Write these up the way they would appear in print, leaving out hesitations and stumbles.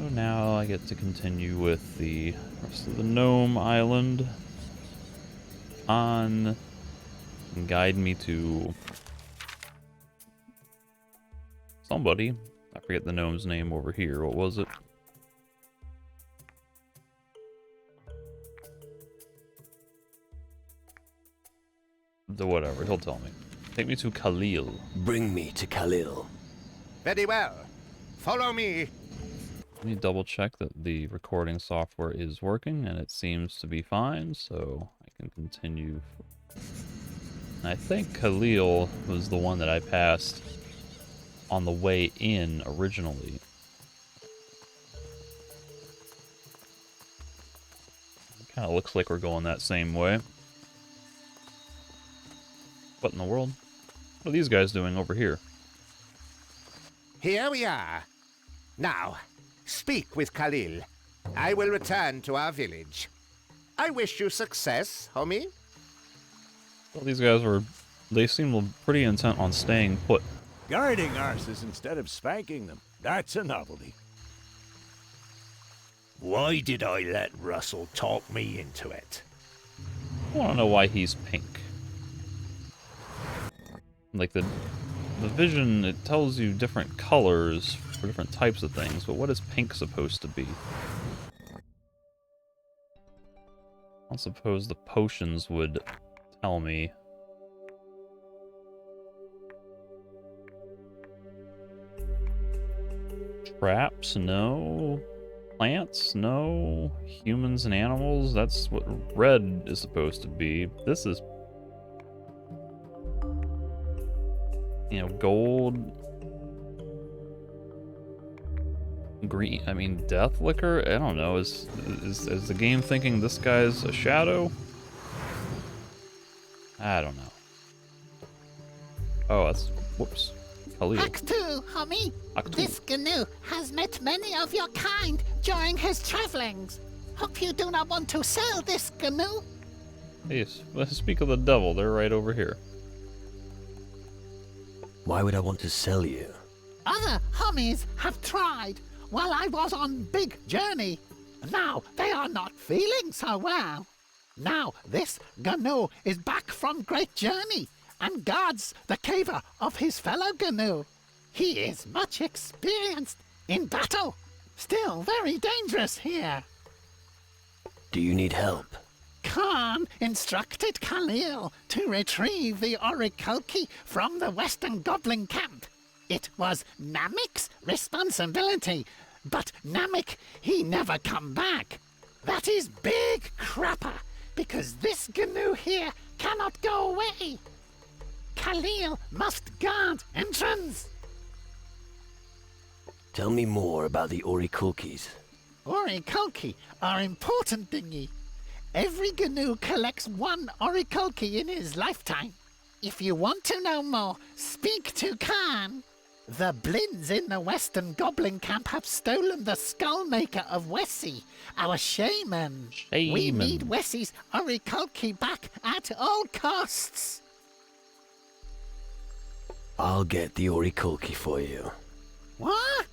So now I get to continue with the rest of the Gnome Island on and guide me to somebody. I forget the gnome's name over here. What was it? Whatever, he'll tell me. Take me to Khalil. Bring me to Khalil. Very well. Follow me. Let me double check that the recording software is working, and it seems to be fine, so I can continue. I think Khalil was the one that I passed on the way in originally. It kind of looks like we're going that same way. What in the world? What are these guys doing over here? Here we are. Now, speak with Khalil. I will return to our village. I wish you success, homie. Well, these guys they seem pretty intent on staying put. Guarding arses instead of spanking them. That's a novelty. Why did I let Russell talk me into it? I want to know why he's pink. Like the vision, it tells you different colors for different types of things, but what is pink supposed to be? I suppose the potions would tell me. Traps? No. Plants? No. Humans and animals? That's what red is supposed to be. This is, you know, gold. Green, I mean, death liquor? I don't know. Is the game thinking this guy's a shadow? I don't know. Oh, that's, whoops. Khalil. Aktu, homie. Aktu. This GNU has met many of your kind during his travelings. Hope you do not want to sell this GNU. Yes, let's speak of the devil. They're right over here. Why would I want to sell you? Other homies have tried while I was on big journey. Now they are not feeling so well. Now this GNU is back from great journey and guards the caver of his fellow GNU. He is much experienced in battle. Still very dangerous here. Do you need help? Khan instructed Khalil to retrieve the Orichalki from the Western Goblin camp. It was Namik's responsibility, but Namik, he never come back. That is big crapper, because this GNU here cannot go away. Khalil must guard entrance. Tell me more about the Orichalkis. Orichalki are important thingy. Every GNU collects one Orichalki in his lifetime. If you want to know more, speak to Khan. The Blinds in the Western Goblin camp have stolen the Skullmaker of Wessie, our shaman. We need Wessie's Orichalki back at all costs. I'll get the Orichalki for you. What?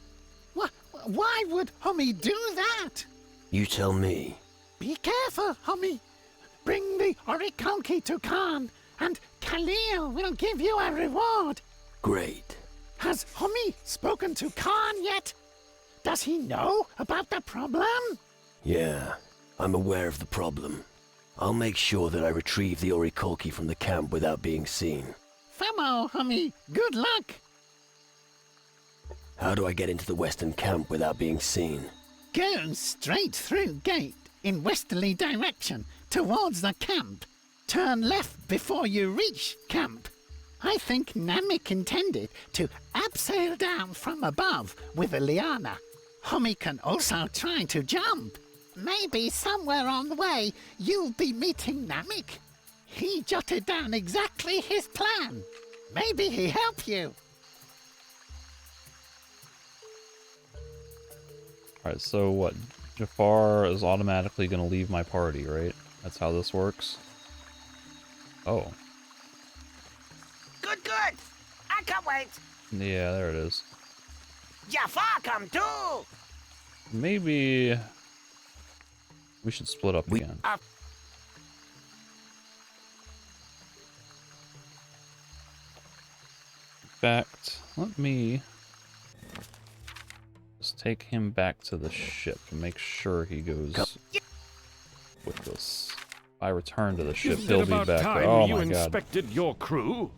Why would homie do that? You tell me. Be careful, homie. Bring the Orichalki to Khan, and Khalil will give you a reward. Great. Has homie spoken to Khan yet? Does he know about the problem? Yeah, I'm aware of the problem. I'll make sure that I retrieve the Orichalki from the camp without being seen. Famo, homie. Good luck. How do I get into the Western camp without being seen? Go straight through gate in westerly direction towards the camp. Turn left before you reach camp. I think Namik intended to abseil down from above with a liana. Homie can also try to jump. Maybe somewhere on the way you'll be meeting Namik. He jotted down exactly his plan. Maybe he help you. Alright, so what? Jafar is automatically going to leave my party, right? That's how this works? Oh. Good, good. I can't wait. Yeah, there it is. Jafar come too. maybe we should split up again. In fact, let me just take him back to the ship and make sure he goes with us. If I return to the ship, he'll be back. Oh my god. Inspected your crew?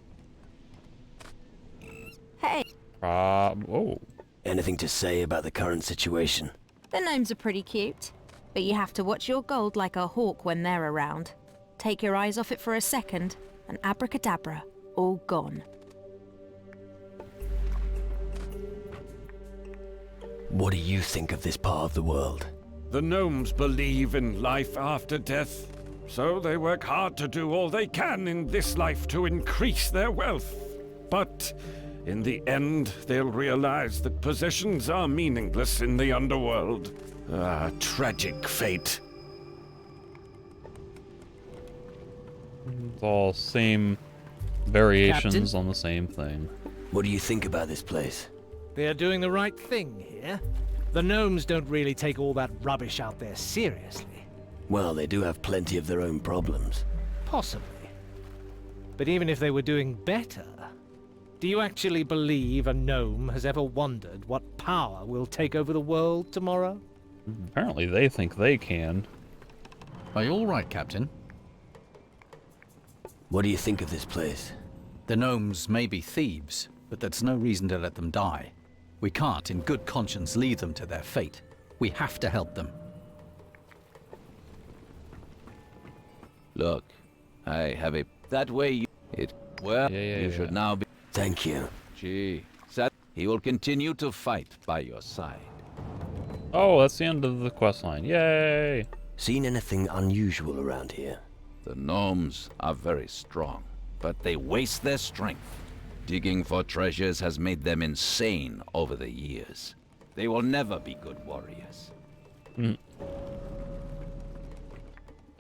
Hey, Oh. Anything to say about the current situation? the gnomes are pretty cute, but you have to watch your gold like a hawk when they're around. Take your eyes off it for a second, and abracadabra, all gone. What do you think of this part of the world? The gnomes believe in life after death, so they work hard to do all they can in this life to increase their wealth. But in the end, they'll realize that possessions are meaningless in the underworld. Ah, tragic fate. It's all same variations Captain? on the same thing. What do you think about this place? They are doing the right thing here. The gnomes don't really take all that rubbish out there seriously. Well, they do have plenty of their own problems. Possibly. But even if they were doing better, do you actually believe a gnome has ever wondered what power will take over the world tomorrow? Apparently they think they can. Are you all right, Captain? What do you think of this place? The gnomes may be thieves, but that's no reason to let them die. We can't, in good conscience, leave them to their fate. We have to help them. Look, I have a... That way you... Well, you should now be... Thank you. Gee, that... He will continue to fight by your side. Oh, that's the end of the quest line. Yay! Seen anything unusual around here? The gnomes are very strong, but they waste their strength. Digging for treasures has made them insane over the years. They will never be good warriors. I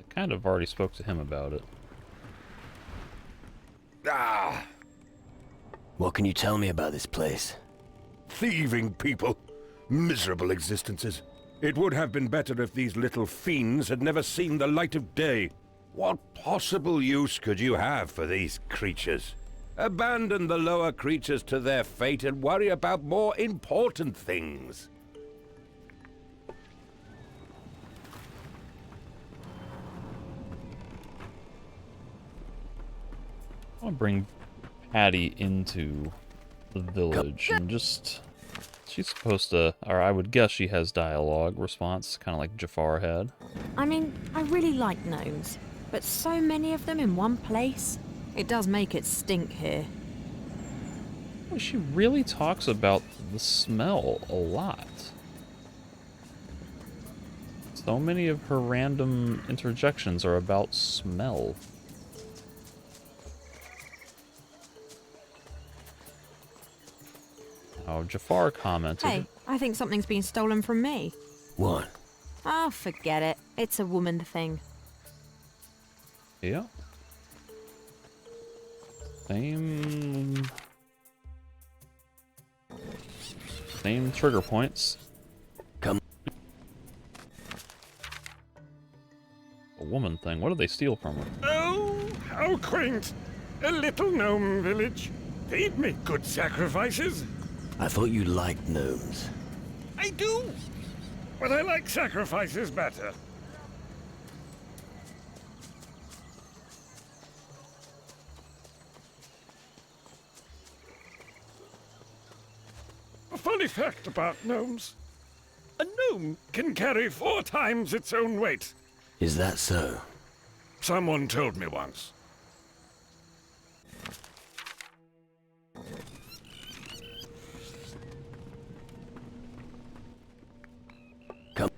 kind of already spoke to him about it. Ah! What can you tell me about this place? Thieving people. Miserable existences. It would have been better if these little fiends had never seen the light of day. What possible use could you have for these creatures? Abandon the lower creatures to their fate and worry about more important things. I want to bring Patty into the village and just... She's supposed to... Or I would guess she has dialogue response, kind of like Jafar had. I mean, I really like gnomes, but so many of them in one place, it does make it stink here. Well, she really talks about the smell a lot. So many of her random interjections are about smell. Oh, Jafar commented. Hey, I think something's been stolen from me. What? Oh, forget it. It's a woman thing. Yeah. Same trigger points. Come. A woman thing. What did they steal from her? Oh, how quaint. A little gnome village. They'd make good sacrifices. I thought you liked gnomes. I do. But I like sacrifices better. A funny fact about gnomes. A gnome can carry 4 times its own weight. Is that so? Someone told me once. Come.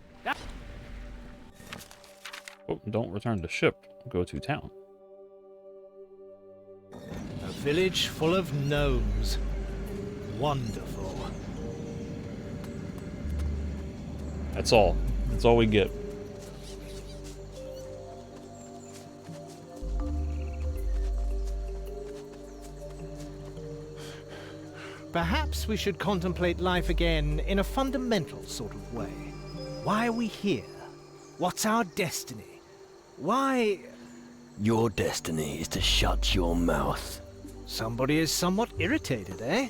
Oh, don't return to ship. Go to town. A village full of gnomes. Wonderful. That's all. That's all we get. Perhaps we should contemplate life again in a fundamental sort of way. Why are we here? What's our destiny? Why... Your destiny is to shut your mouth. Somebody is somewhat irritated, eh?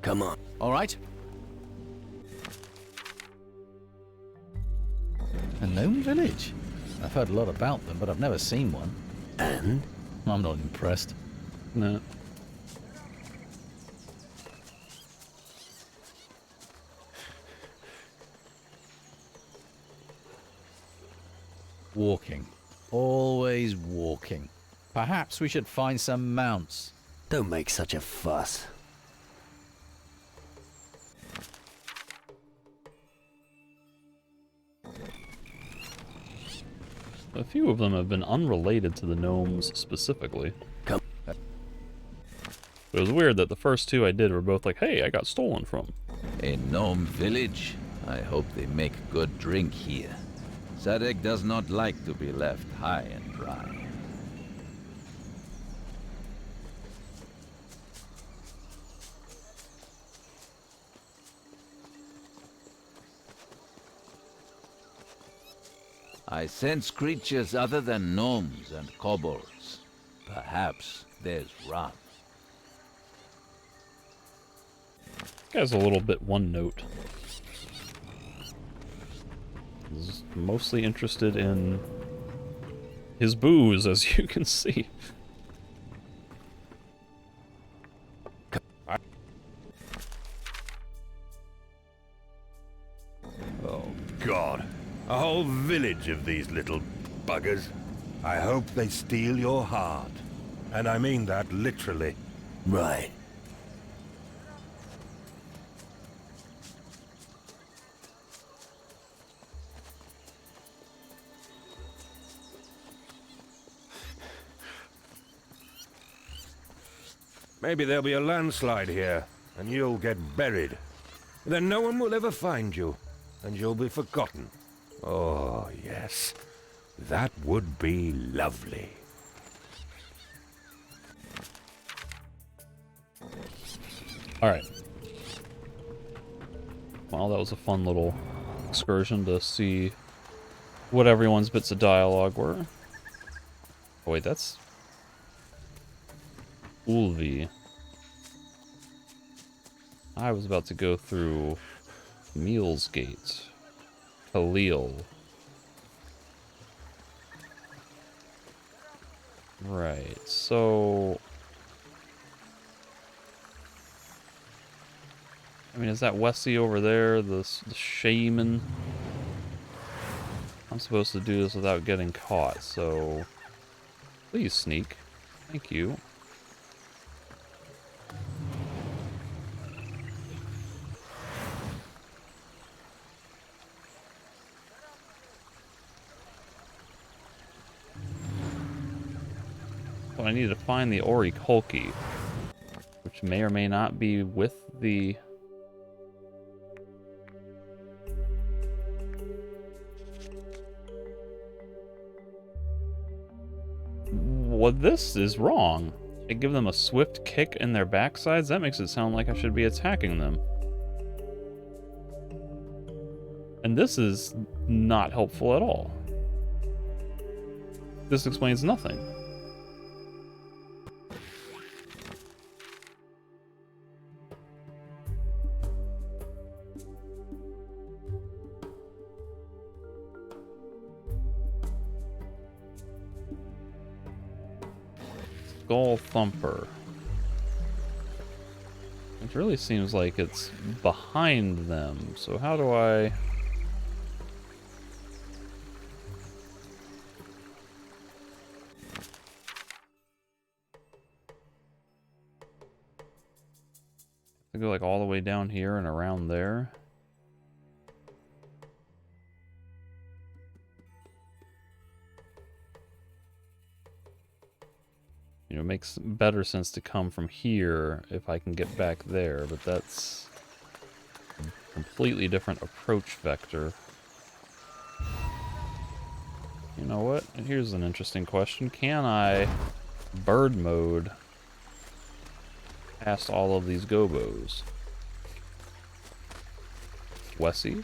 Come on. All right. A gnome village? I've heard a lot about them, but I've never seen one. And? I'm not impressed. No. Walking. Always walking. Perhaps we should find some mounts. Don't make such a fuss. A few of them have been unrelated to the gnomes specifically. Come. It was weird that the first two I did were both like, hey, I got stolen from. A gnome village? I hope they make good drink here. Sadek does not like to be left high and dry. I sense creatures other than gnomes and kobolds. Perhaps there's Ram. This guy's a little bit one note. He's mostly interested in his booze, as you can see. Oh, God. A whole village of these little buggers. I hope they steal your heart. And I mean that literally. Right. Maybe there'll be a landslide here, and you'll get buried. Then no one will ever find you, and you'll be forgotten. Oh, yes. That would be lovely. Alright. Well, that was a fun little excursion to see what everyone's bits of dialogue were. Oh, wait, that's Ulvi. I was about to go through Meals Gate. Khalil. Right, so... I mean, is that Wessie over there, the shaman? I'm supposed to do this without getting caught, so... Please sneak. Thank you. So I need to find the Orikolki, which may or may not be with the... Well, this is wrong. I give them a swift kick in their backsides? That makes it sound like I should be attacking them. And this is not helpful at all. This explains nothing. Skull Thumper. It really seems like it's behind them, so how do I... I go like all the way down here and around there. You know, it makes better sense to come from here if I can get back there, but that's a completely different approach vector. You know what? Here's an interesting question. Can I bird mode past all of these gobos. Wessie?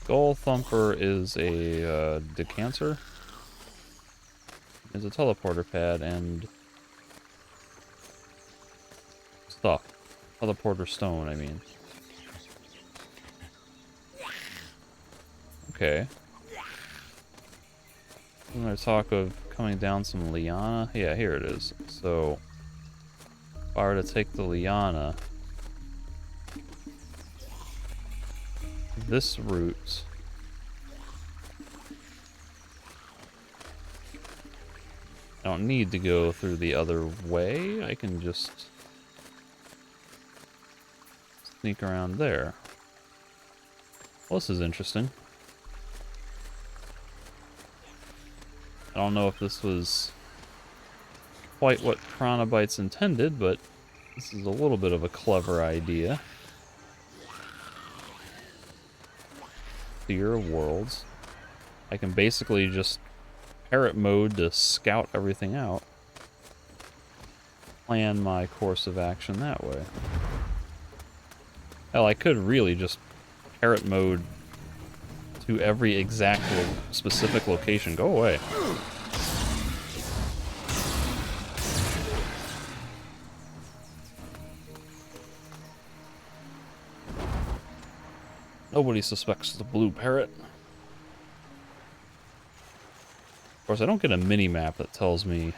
Skull Thumper is a decanter. Is a teleporter pad and stuff. Teleporter stone, I mean. Okay. I'm gonna talk of coming down some liana. Yeah, here it is. So, if I were to take the liana, this route, I don't need to go through the other way. I can just sneak around there. Well, this is interesting. I don't know if this was quite what Chronobytes intended, but this is a little bit of a clever idea. Theater of Worlds. I can basically just parrot mode to scout everything out. Plan my course of action that way. Hell, I could really just parrot mode to every exact specific location. Go away. Nobody suspects the blue parrot. Of course, I don't get a mini-map that tells me,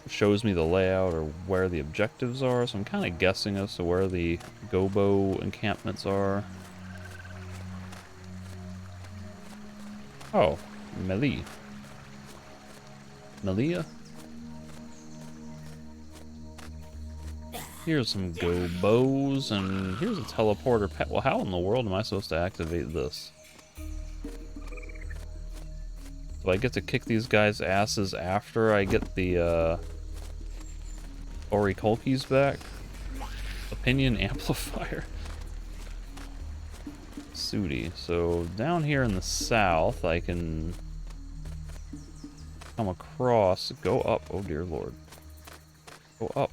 shows me the layout or where the objectives are, so I'm kind of guessing as to where the Gobo encampments are. Oh, Melee. Melia? Here's some Gobos, and here's a teleporter pet. Well, how in the world am I supposed to activate this? Do I get to kick these guys' asses after I get the, Orikolkis back? Opinion amplifier. Sudi. So, down here in the south, I can come across, go up. Oh, dear lord. Go up.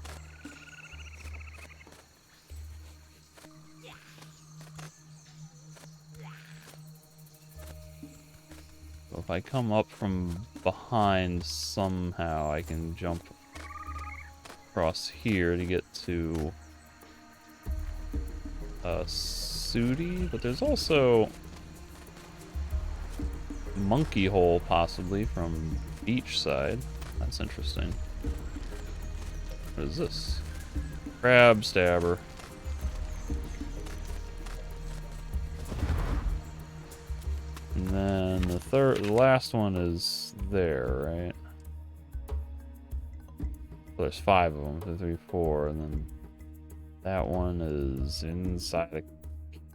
So if I come up from behind somehow, I can jump across here to get to Sudi, but there's also Monkey Hole possibly from beach side. That's interesting. What is this? Crab stabber. And then the last one is there, right? So there's 5 of them. 2, 3, 4, and then that one is inside a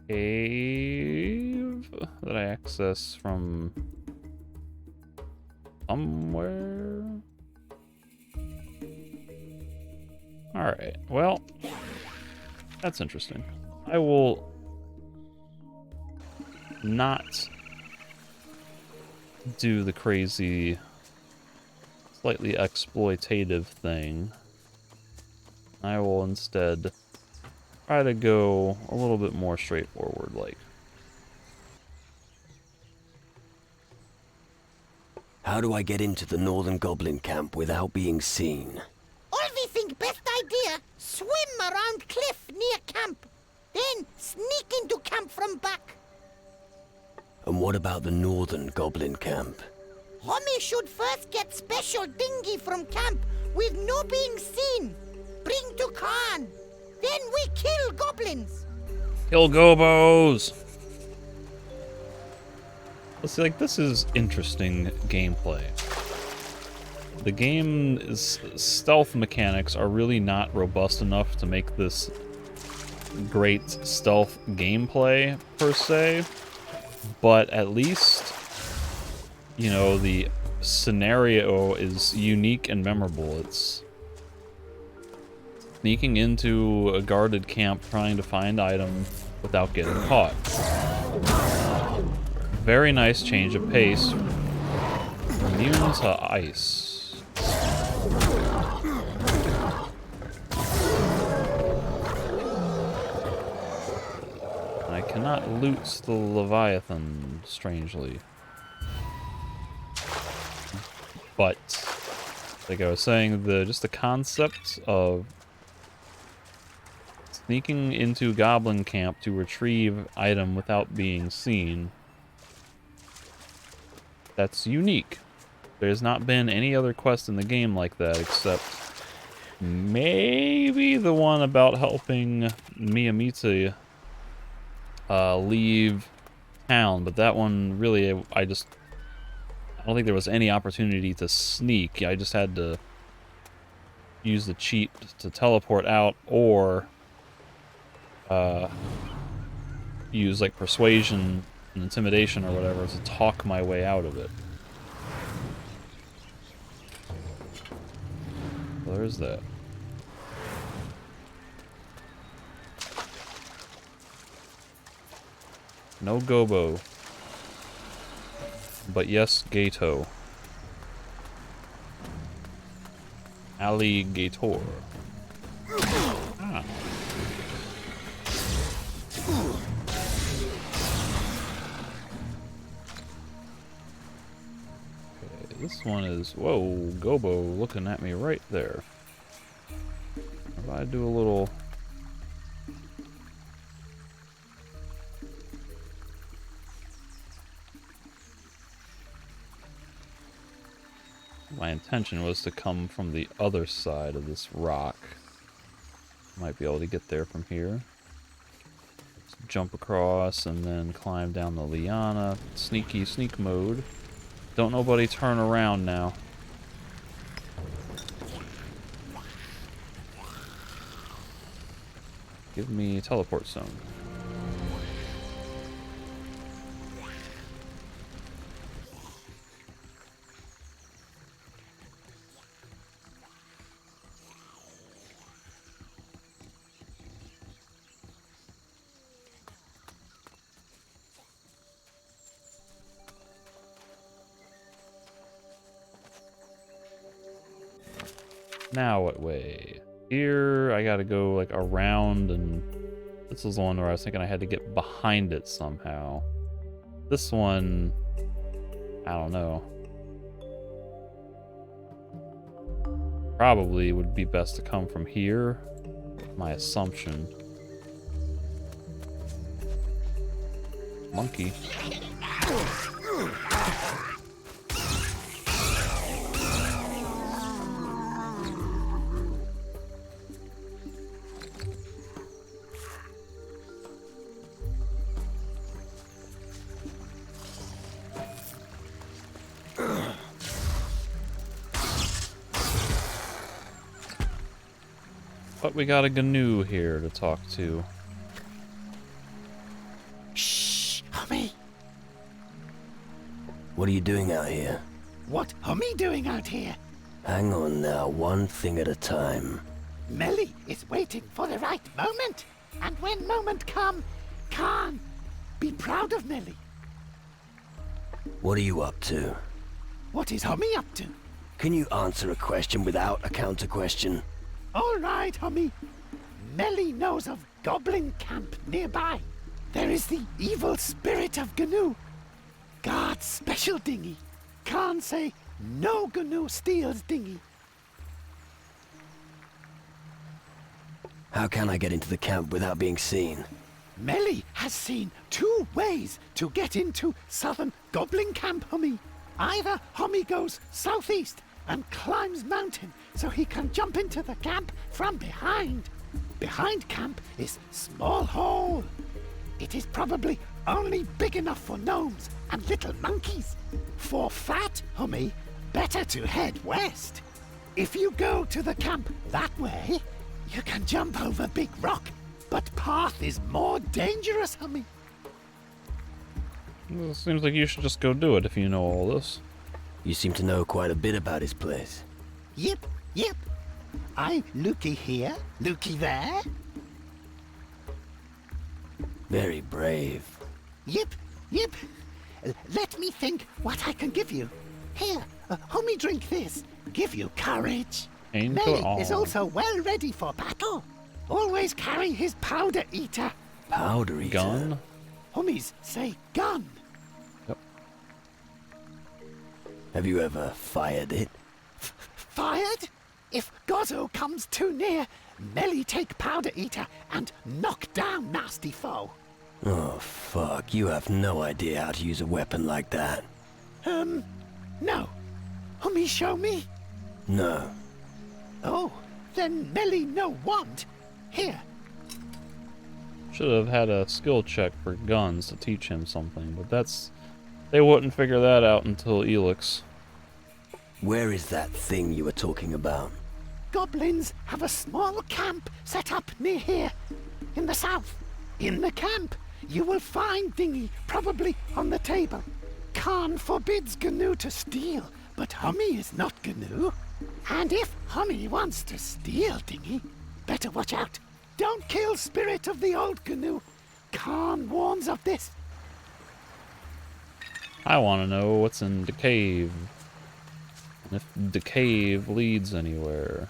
cave that I access from somewhere. Alright, well, that's interesting. I will not do the crazy, slightly exploitative thing. I will instead try to go a little bit more straightforward, like. How do I get into the Northern Goblin camp without being seen? Olvi think best idea, swim around cliff near camp. Then sneak into camp from back. And what about the Northern Goblin camp? Homie should first get special dinghy from camp with no being seen. Bring to Khan. Then we kill goblins. Kill Gobos! Let's see, like, this is interesting gameplay. The game's stealth mechanics are really not robust enough to make this great stealth gameplay, per se. But at least, you know, the scenario is unique and memorable. It's sneaking into a guarded camp trying to find items without getting caught. Very nice change of pace. Immune to ice. I cannot loot the Leviathan, strangely. But, like I was saying, just the concept of sneaking into Goblin Camp to retrieve item without being seen, that's unique. There's not been any other quest in the game like that, except maybe the one about helping Miyamita leave town, but that one really, I don't think there was any opportunity to sneak. I just had to use the cheat to teleport out, or use like persuasion and intimidation or whatever to talk my way out of it. Well, there's that. No Gobo. But yes, Gato. Alligator. Ah. Okay, this one is... Whoa, Gobo looking at me right there. If I do a little... My intention was to come from the other side of this rock. Might be able to get there from here. Just jump across and then climb down the liana. Sneaky sneak mode. Don't nobody turn around now. Give me teleport zone. Now what way? Here, I gotta go like around, and this was the one where I was thinking I had to get behind it somehow. This one, I don't know. Probably would be best to come from here. My assumption. Monkey. But we got a GNU here to talk to. Shh, Hummy. What are you doing out here? What Hummy doing out here? Hang on now, one thing at a time. Melly is waiting for the right moment. And when moment come, Khan, be proud of Melly. What are you up to? What is Hummy up to? Can you answer a question without a counter question? All right, Hummy. Melly knows of Goblin Camp nearby. There is the evil spirit of GNU. God's special dinghy. Can't say no GNU steals dinghy. How can I get into the camp without being seen? Melly has seen 2 ways to get into southern Goblin Camp, Hummy. Either Hummy goes southeast and climbs mountain so he can jump into the camp from behind. Behind camp is small hole. It is probably only big enough for gnomes and little monkeys. For fat, Hummy, better to head west. If you go to the camp that way, you can jump over big rock, but path is more dangerous, Hummy. Well, it seems like you should just go do it if you know all this. You seem to know quite a bit about his place. Yep. I looky here, looky there. Very brave. Yip, yip. Let me think what I can give you. Here, homie, drink this. Give you courage. Aim Melly to is all. also well ready for battle. Always carry his powder eater. Powder eater. Gun? Homies say gun. Yep. Have you ever fired it? Fired? If Gozzo comes too near, Melly take powder eater and knock down nasty foe. Oh, fuck. You have no idea how to use a weapon like that. No. Homie, show me. No. Oh, then Melly no want. Here. Should have had a skill check for guns to teach him something, but they wouldn't figure that out until Elix. Where is that thing you were talking about? Goblins have a small camp set up near here, in the south. In the camp, you will find Dingy, probably on the table. Khan forbids Gnu to steal, but Hummy is not Gnu. And if Hummy wants to steal Dingy, better watch out. Don't kill spirit of the old Gnu. Khan warns of this. I want to know what's in the cave. And if the cave leads anywhere.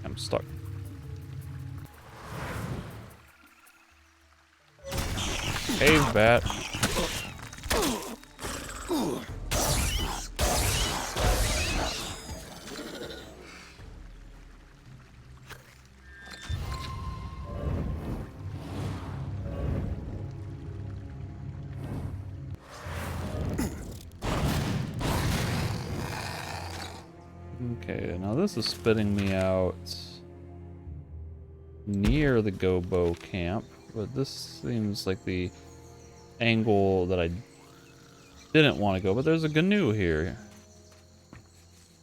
I'm stuck. Cave bat. Okay, now this is spitting me out near the Gobo camp, but this seems like the angle that I didn't want to go, but there's a Gnu here.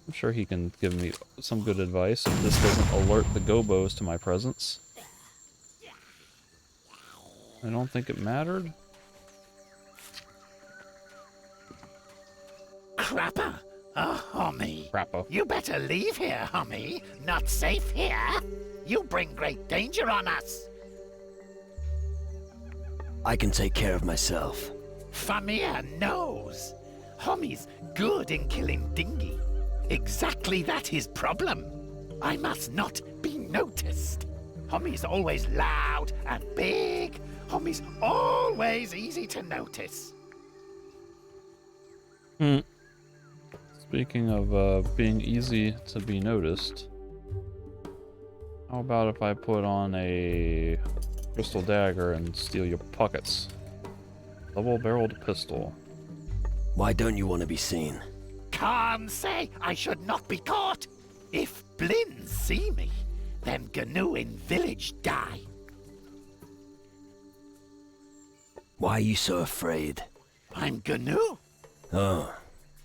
I'm sure he can give me some good advice if this doesn't alert the Gobos to my presence. I don't think it mattered. Crapper. Oh, Hummy. Crapper. You better leave here, Hummy. Not safe here. You bring great danger on us. I can take care of myself. Famia knows. Hummy's good in killing Dingy. Exactly that his problem. I must not be noticed. Hummy's always loud and big. Hummy's always easy to notice. Speaking of being easy to be noticed, how about if I put on a crystal dagger and steal your pockets? Double-barreled pistol. Why don't you want to be seen? Can't say I should not be caught. If Blins see me, then Gnu in village die. Why are you so afraid? I'm Gnu. Oh,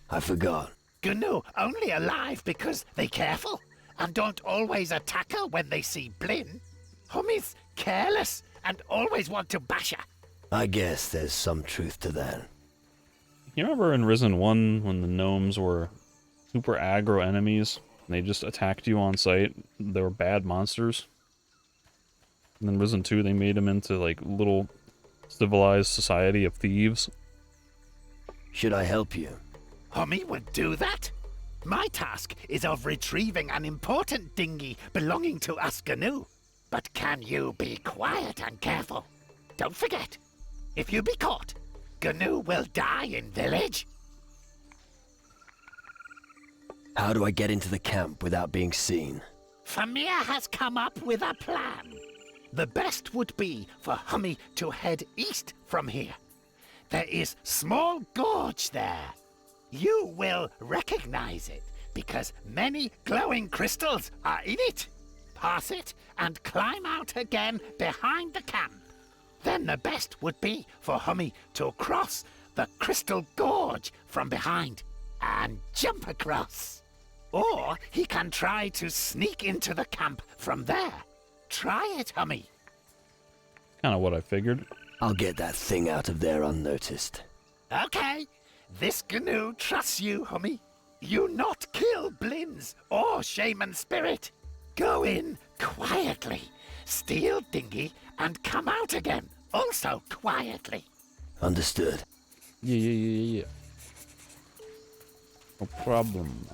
I forgot. Gnu only alive because they careful and don't always attack her when they see Blin. Hummy's careless and always want to bash her. I guess there's some truth to that. You remember in Risen 1 when the gnomes were super aggro enemies and they just attacked you on sight? They were bad monsters. And then Risen 2 they made them into like little civilized society of thieves. Should I help you? Hummy would do that. My task is of retrieving an important dinghy belonging to us Gnu. But can you be quiet and careful? Don't forget, if you be caught, Gnu will die in village. How do I get into the camp without being seen? Famir has come up with a plan. The best would be for Hummy to head east from here. There is small gorge there. You will recognize it because many glowing crystals are in it. Pass it and climb out again behind the camp. Then the best would be for Hummy to cross the crystal gorge from behind and jump across. Or he can try to sneak into the camp from there. Try it, Hummy. Kind of what I figured. I'll get that thing out of there unnoticed. Okay. This Gnu trusts you, Hummy. You not kill Blins or Shaman Spirit. Go in quietly, steal Dingy, and come out again, also quietly. Understood. Yeah. No problem.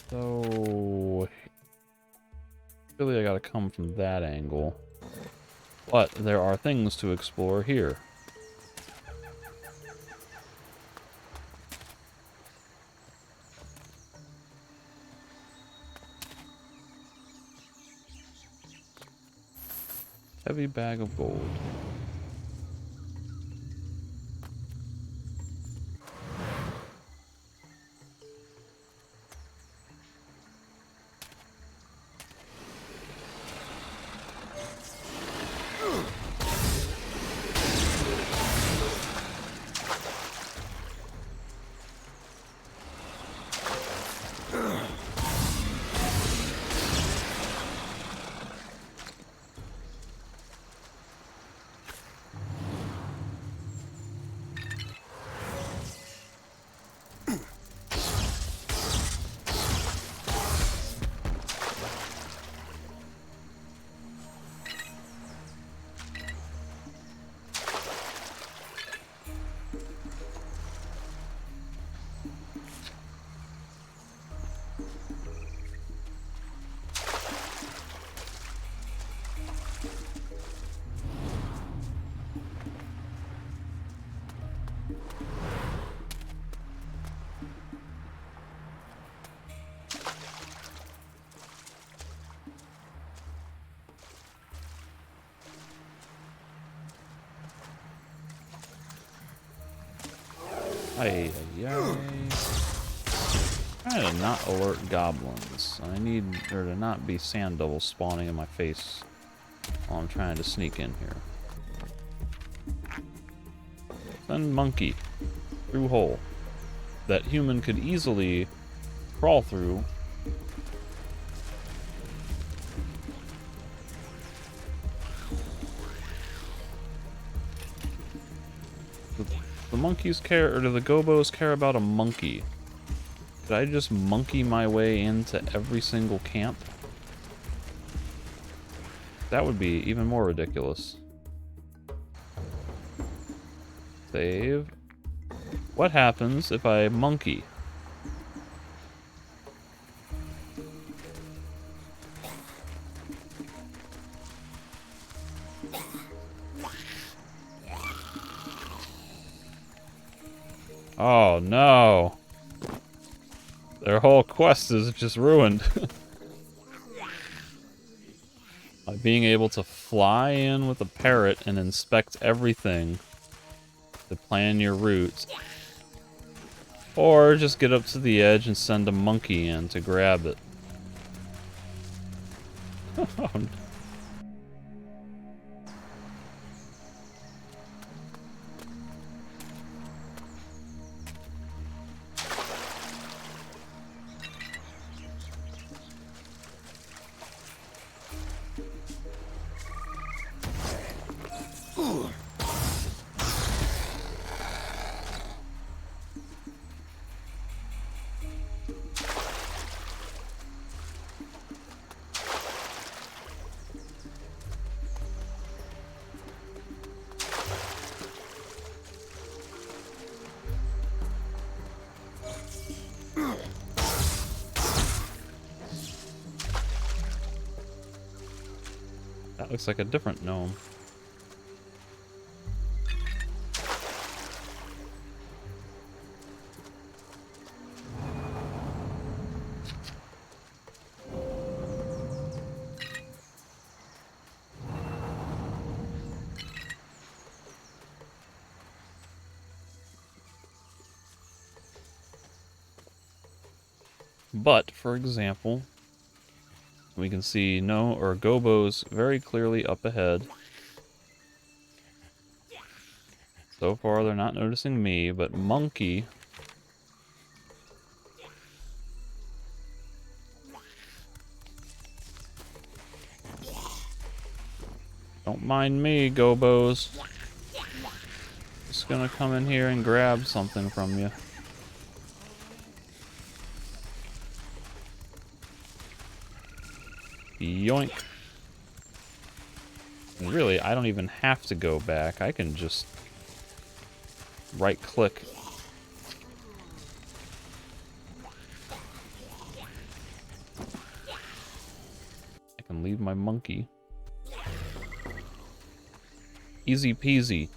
So really I gotta come from that angle. But there are things to explore here. Heavy bag of gold. Ay. Trying to not alert goblins. I need there to not be sand devils spawning in my face while I'm trying to sneak in here. Send monkey through hole that human could easily crawl through. The monkeys care, or do the gobos care about a monkey? Did I just monkey my way into every single camp? That would be even more ridiculous. Save. What happens if I monkey? Oh no. Their whole quest is just ruined. By being able to fly in with a parrot and inspect everything to plan your route. Or just get up to the edge and send a monkey in to grab it. Oh, no. That looks like a different gnome. But, for example, we can see gobos very clearly up ahead. So far, they're not noticing me, but monkey. Don't mind me, gobos. Just gonna come in here and grab something from you. Yoink. And really, I don't even have to go back. I can just right-click. I can leave my monkey. Easy peasy.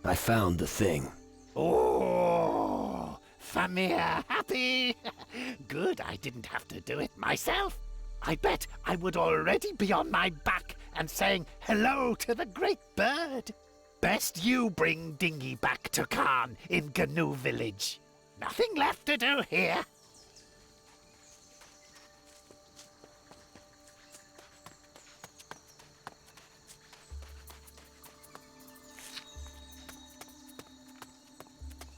I found the thing. Oh, Famir happy. Good, I didn't have to do it myself. I bet I would already be on my back and saying hello to the great bird. Best you bring Dingy back to Khan in Gnu village. Nothing left to do here.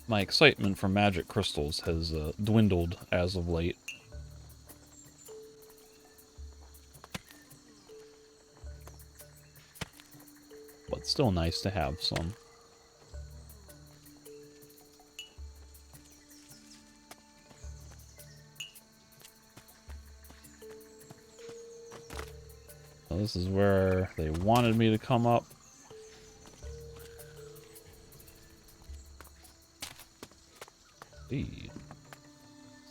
My excitement for magic crystals has dwindled as of late. But still nice to have some. So this is where they wanted me to come up.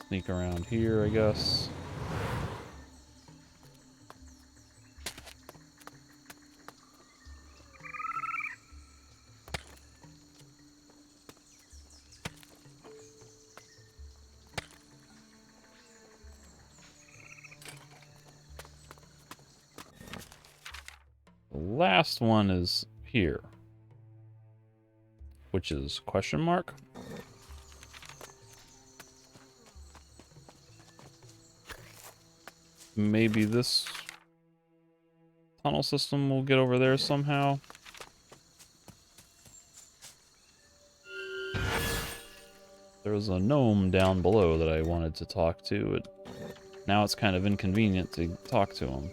Sneak around here, I guess. The last one is here, which is question mark. Maybe this tunnel system will get over there somehow. There was a gnome down below that I wanted to talk to. Now it's kind of inconvenient to talk to him.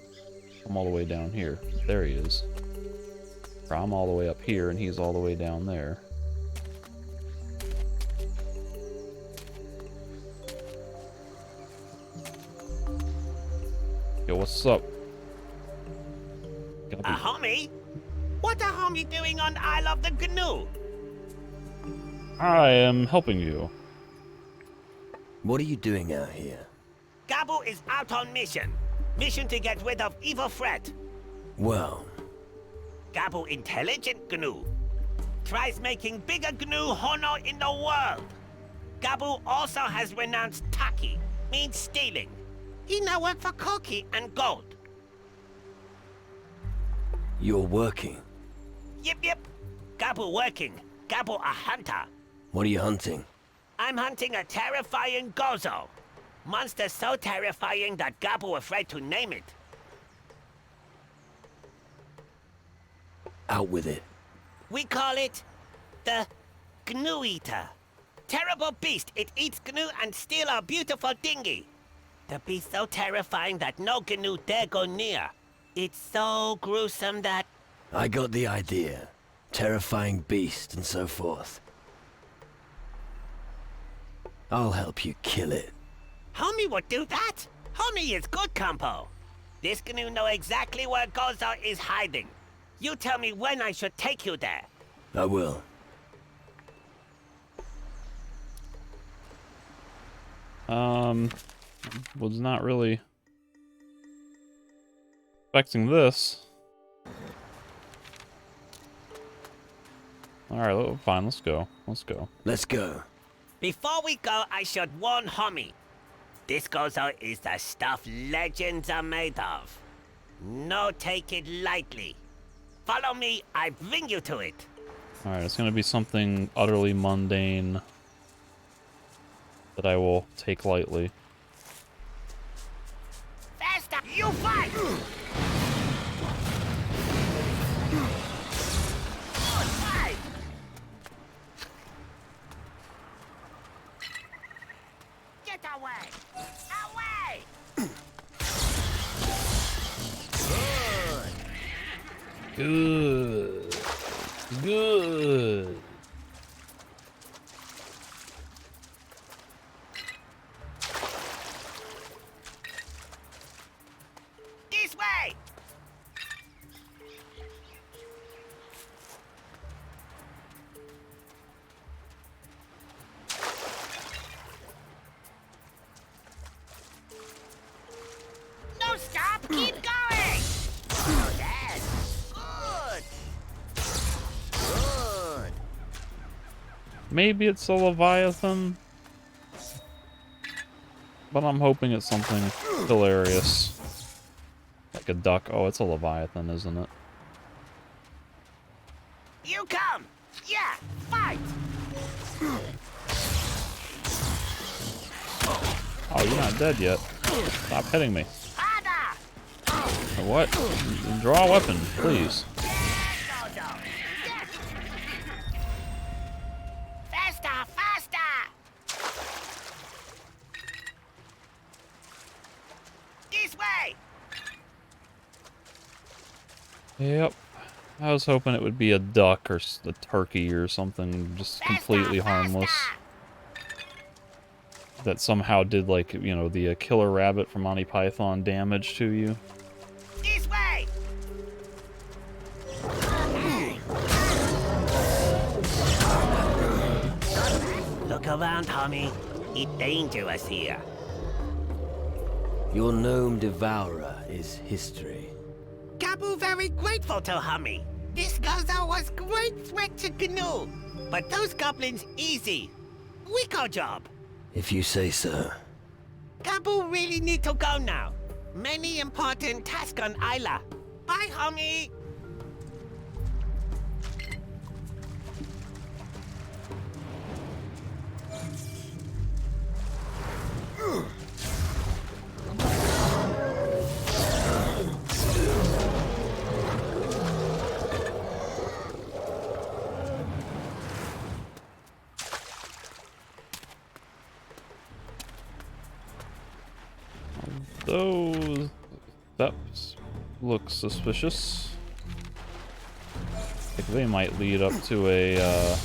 I'm all the way down here. There he is. Or I'm all the way up here and he's all the way down there. Yo, what's up? A homie? What a homie doing on Isle of the Gnu? I am helping you. What are you doing out here? Gabu is out on mission. Mission to get rid of evil threat. Well, Gabu intelligent Gnu. Tries making bigger Gnu honor in the world. Gabu also has renounced Taki, means stealing. He now works for Koki and Gold. you're working. Yep. Gabu working. Gabu a hunter. What are you hunting? I'm hunting a terrifying Gozo. Monster so terrifying that Gabu afraid to name it. Out with it. We call it the Gnu Eater. Terrible beast. It eats Gnu and steal our beautiful dinghy. The beast so terrifying that no Gnu dare go near. It's so gruesome that... I got the idea. Terrifying beast and so forth. I'll help you kill it. Homie would do that? Homie is good compo. This Gnu know exactly where Gozo is hiding. You tell me when I should take you there. I will. Was not really expecting this. Alright, fine, let's go. Let's go. Let's go. Before we go, I should warn homie. This Gozo is the stuff legends are made of. No take it lightly. Follow me, I bring you to it. Alright, it's gonna be something utterly mundane that I will take lightly. Faster, you fight! Good fight! Get away! Away! Good. Good. Maybe it's a Leviathan. But I'm hoping it's something hilarious. Like a duck. Oh, it's a Leviathan, isn't it? You come! Yeah, fight! Oh, you're not dead yet. Stop hitting me. What? Draw a weapon, please. Faster, faster! This way! Yep. I was hoping it would be a duck or a turkey or something just completely harmless. That somehow did, like, you know, the killer rabbit from Monty Python damage to you. This way! Look around, homie. It's dangerous here. Your gnome devourer is history. Kabu very grateful to Hummy. This Gaza was great threat to GNU. But those goblins easy. Rico job. If you say so. Kabu really need to go now. Many important tasks on Isla. Bye, homie. Those steps look suspicious. Like they might lead up to a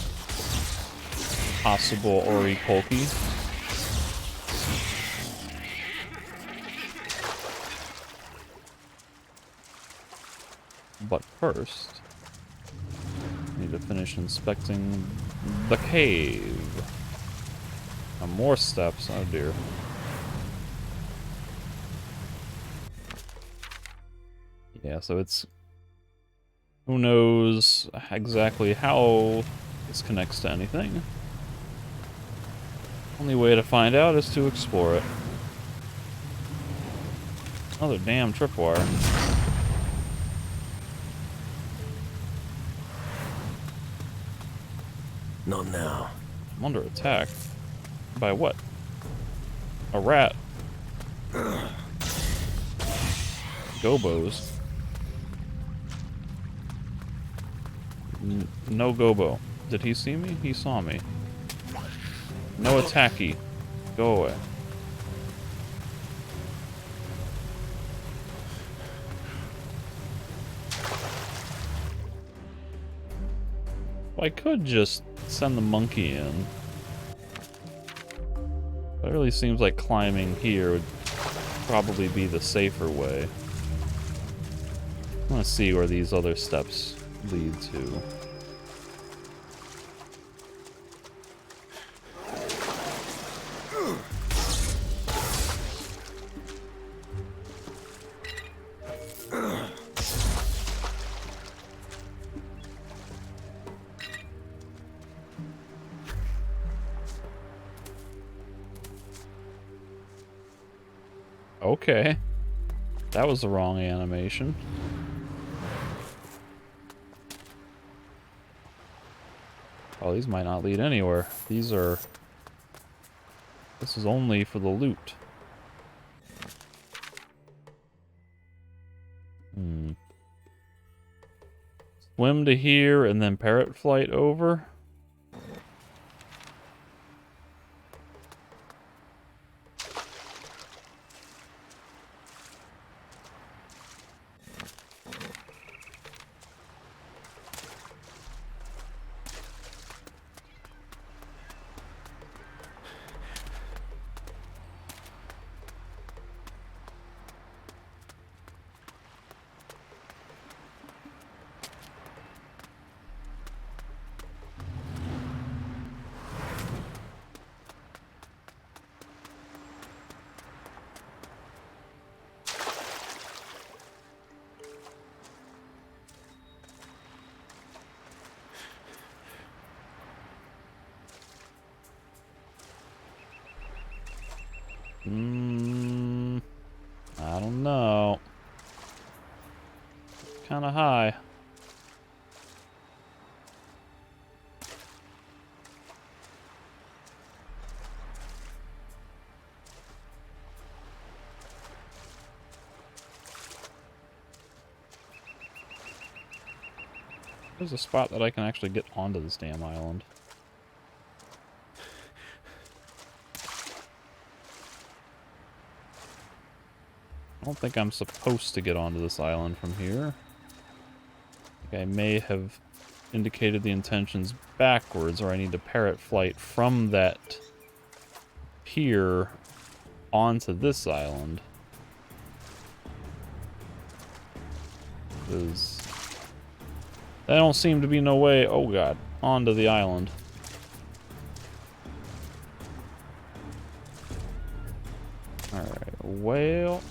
possible Orikolki. But first, I need to finish inspecting the cave. More steps, oh dear. Yeah, so it's... who knows exactly how this connects to anything. Only way to find out is to explore it. Another damn tripwire. Not now. I'm under attack. By what? A rat. Gobos. No Gobo. Did he see me? He saw me. No attacky. Go away. Well, I could just send the monkey in. But it really seems like climbing here would probably be the safer way. I want to see where these other steps lead to. Okay. That was the wrong animation. Oh, these might not lead anywhere. These are... this is only for the loot. Swim to here and then parrot flight over? I don't know. Kind of high. There's a spot that I can actually get onto this damn island. I don't think I'm supposed to get onto this island from here. I think I may have indicated the intentions backwards, or I need to parrot flight from that pier onto this island. Because there don't seem to be no way, oh god, onto the island. Alright, well...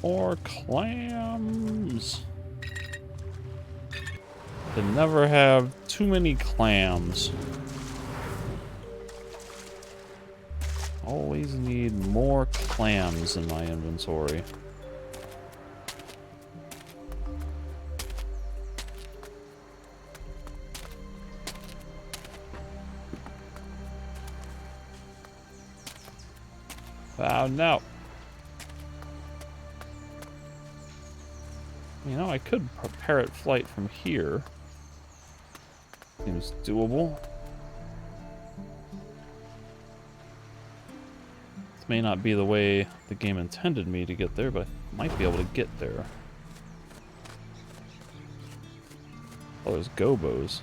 More clams. Can never have too many clams. Always need more clams in my inventory. No. You know, I could parrot flight from here. Seems doable. This may not be the way the game intended me to get there, but I might be able to get there. Oh, there's gobos.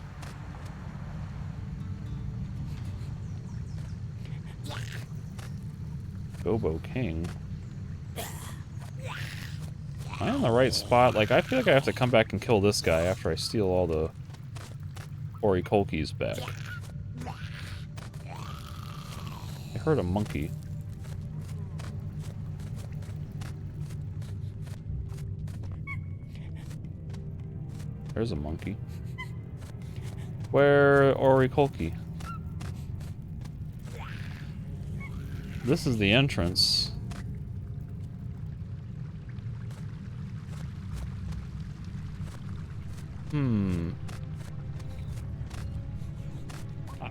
Gobo King. Am I in the right spot? Like, I feel like I have to come back and kill this guy after I steal all the Oricolkis back. I heard a monkey. There's a monkey. Where Oricolki? This is the entrance.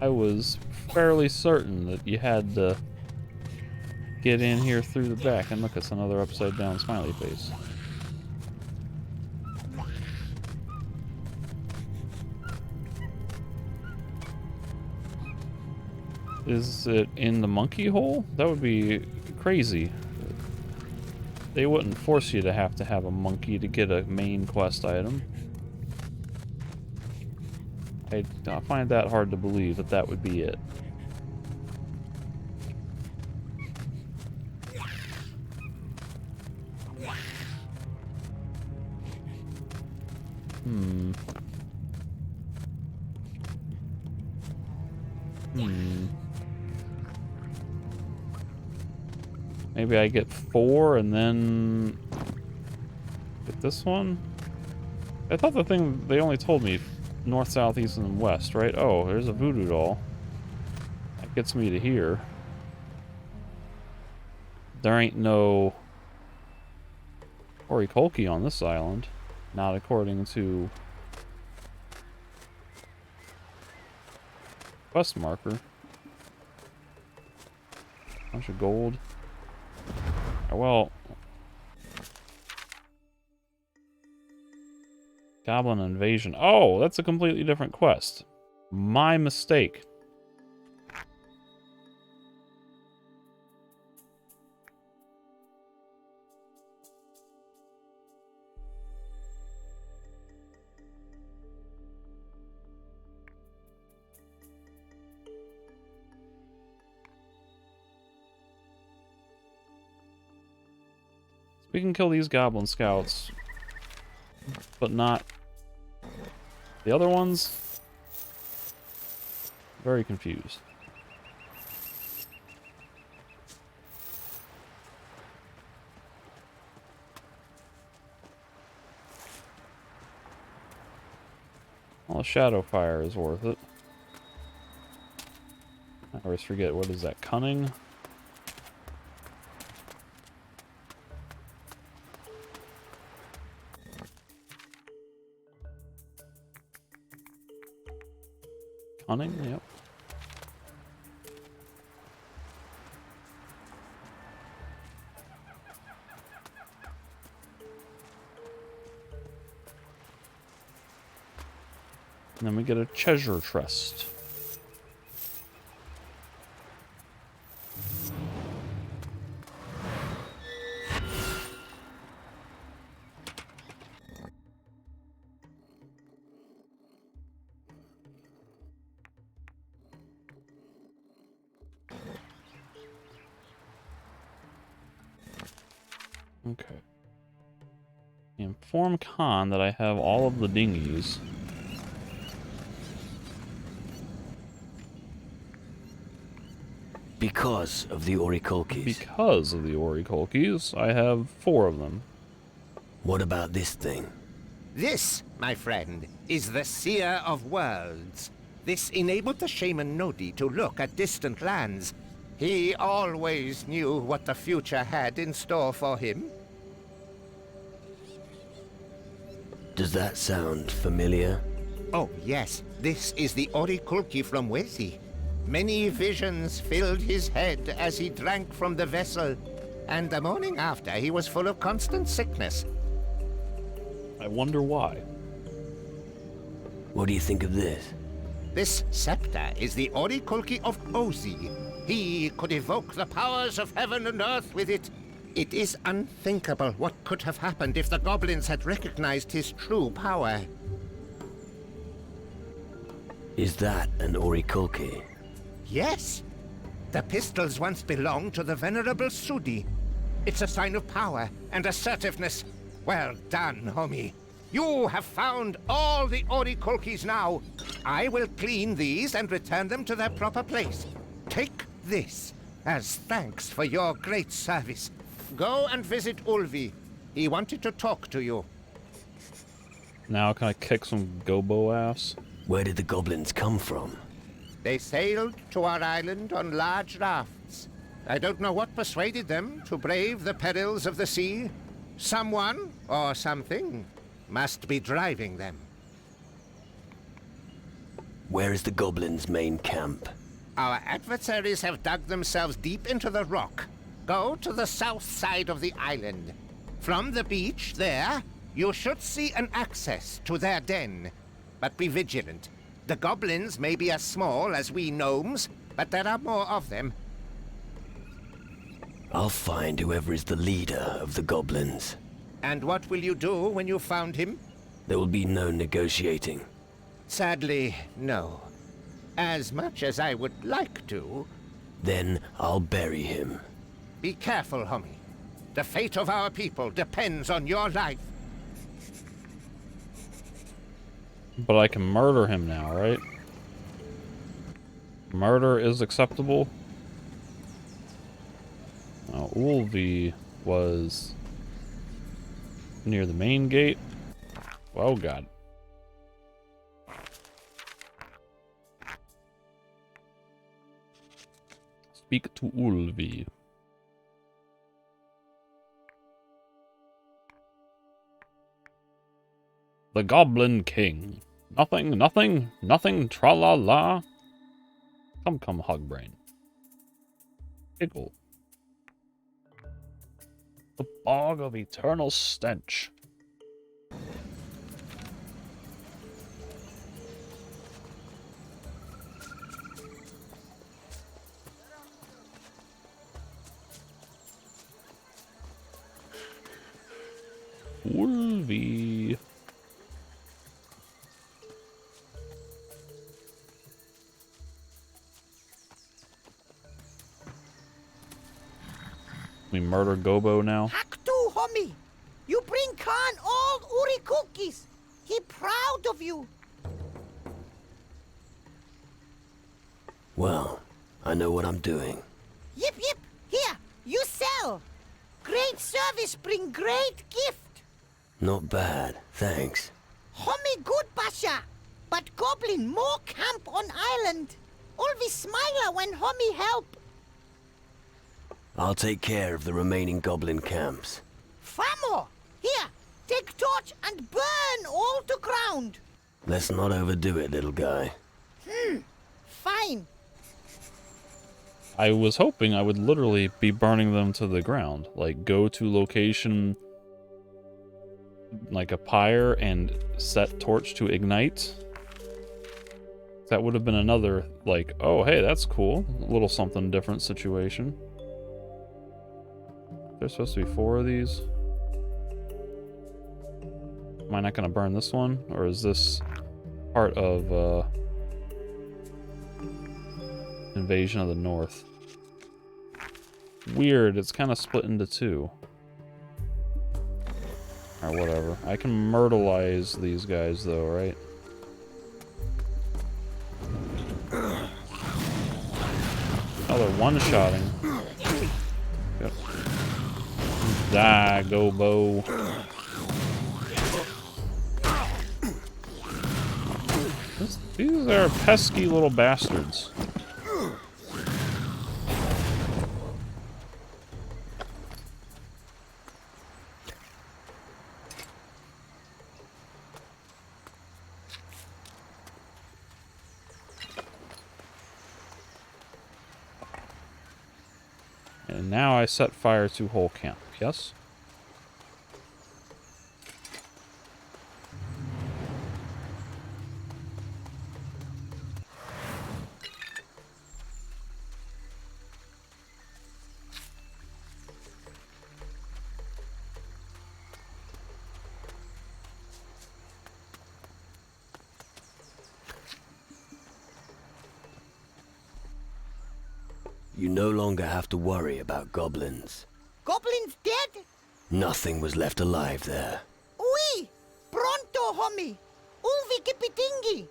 I was fairly certain that you had to get in here through the back. And look, it's another upside down smiley face. Is it in the monkey hole? That would be crazy. They wouldn't force you to have a monkey to get a main quest item. I find that hard to believe that that would be it. Maybe I get 4 and then get this one? I thought the thing, they only told me north, south, east, and west, right? Oh, there's a voodoo doll. That gets me to here. There ain't no Oricolki on this island. Not according to quest marker. Bunch of gold. Well, Goblin invasion. Oh, that's a completely different quest. My mistake. We can kill these goblin scouts, but not the other ones. Very confused. Well, shadow fire is worth it. I always forget, what is that, cunning? Cunning, yep. And then we get a treasure chest. Okay. Inform Khan that I have all of the dinghies. Because of the Oricolkis. Because of the Oricolkis, I have 4 of them. What about this thing? This, my friend, is the Seer of Worlds. This enabled the shaman Nodi to look at distant lands. He always knew what the future had in store for him. Does that sound familiar? Oh, yes. This is the Oricolki from Wesi. Many visions filled his head as he drank from the vessel, and the morning after he was full of constant sickness. I wonder why. What do you think of this? This scepter is the Oricolki of Ozi. He could evoke the powers of heaven and earth with it. It is unthinkable what could have happened if the goblins had recognized his true power. Is that an Oricolki? Yes. The pistols once belonged to the venerable Sudi. It's a sign of power and assertiveness. Well done, homie. You have found all the Oricolkis now. I will clean these and return them to their proper place. Take this as thanks for your great service. Go and visit Ulvi. He wanted to talk to you. Now can I kick some gobo ass? Where did the goblins come from? They sailed to our island on large rafts. I don't know what persuaded them to brave the perils of the sea. Someone, or something, must be driving them. Where is the goblins' main camp? Our adversaries have dug themselves deep into the rock. Go to the south side of the island. From the beach there, you should see an access to their den. But be vigilant. The goblins may be as small as we gnomes, but there are more of them. I'll find whoever is the leader of the goblins. And what will you do when you found him? There will be no negotiating. Sadly, no. As much as I would like to. Then I'll bury him. Be careful, homie. The fate of our people depends on your life. But I can murder him now, right? Murder is acceptable. Now, Ulvi was near the main gate. Oh, God. Speak to Ulvi. The Goblin King. Nothing, tra-la-la. Come, Hogbrain. Giggle. The Bog of Eternal Stench. Wolvie. We murder Gobo now. Hack too, homie. You bring Khan all Uri cookies. He proud of you. Well, I know what I'm doing. Yip yip. Here, you sell. Great service bring great gift. Not bad, thanks. Homie good, Basha. But Goblin more camp on island. Always smiler when homie help. I'll take care of the remaining goblin camps. Famo! Here, take torch and burn all to ground. Let's not overdo it, little guy. Fine. I was hoping I would literally be burning them to the ground. Like, go to location, like a pyre, and set torch to ignite. That would have been another, like, oh, hey, that's cool. A little something different situation. There's supposed to be 4 of these. Am I not going to burn this one? Or is this part of Invasion of the North? Weird, it's kind of split into 2. Or whatever. I can myrtleize these guys though, right? Oh, they're one-shotting. Yep. Die, Gobo. These are pesky little bastards. And now I set fire to whole camp, yes? You no longer have to worry about goblins. Goblins dead? Nothing was left alive there. Oui! Pronto, homie! Ulvi kipitingi!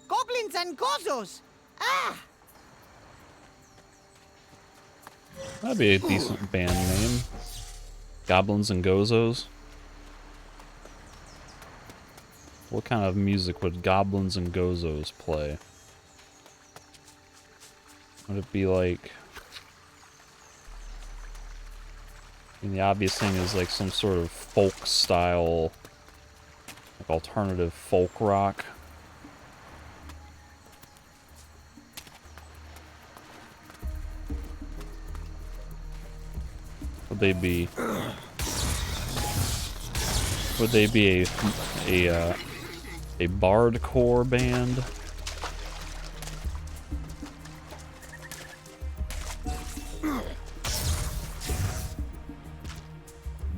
Goblins and gozos! Ah! That'd be a decent band name. Goblins and Gozos. What kind of music would Goblins and Gozos play? Would it be like... I mean, the obvious thing is like some sort of folk style, like alternative folk rock. Would they be a bardcore band?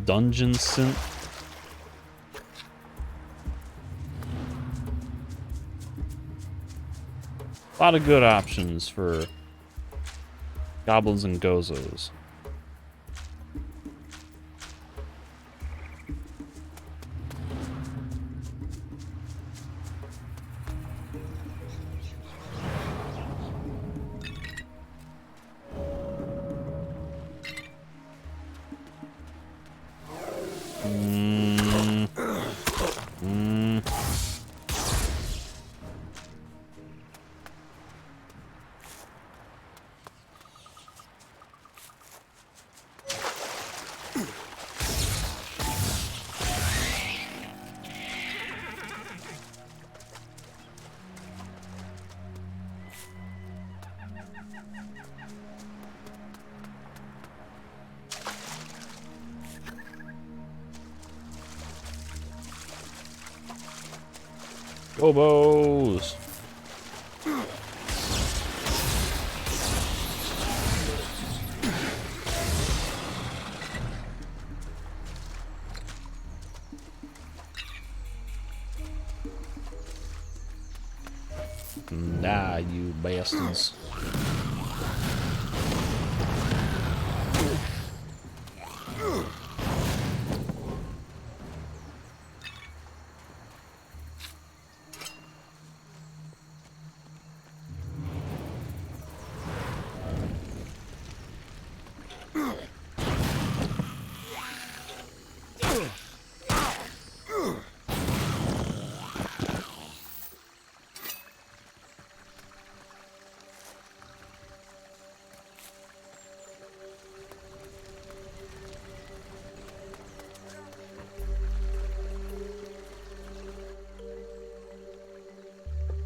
Dungeon synth? A lot of good options for goblins and gozos. Gobos! Fucking die, you bastards.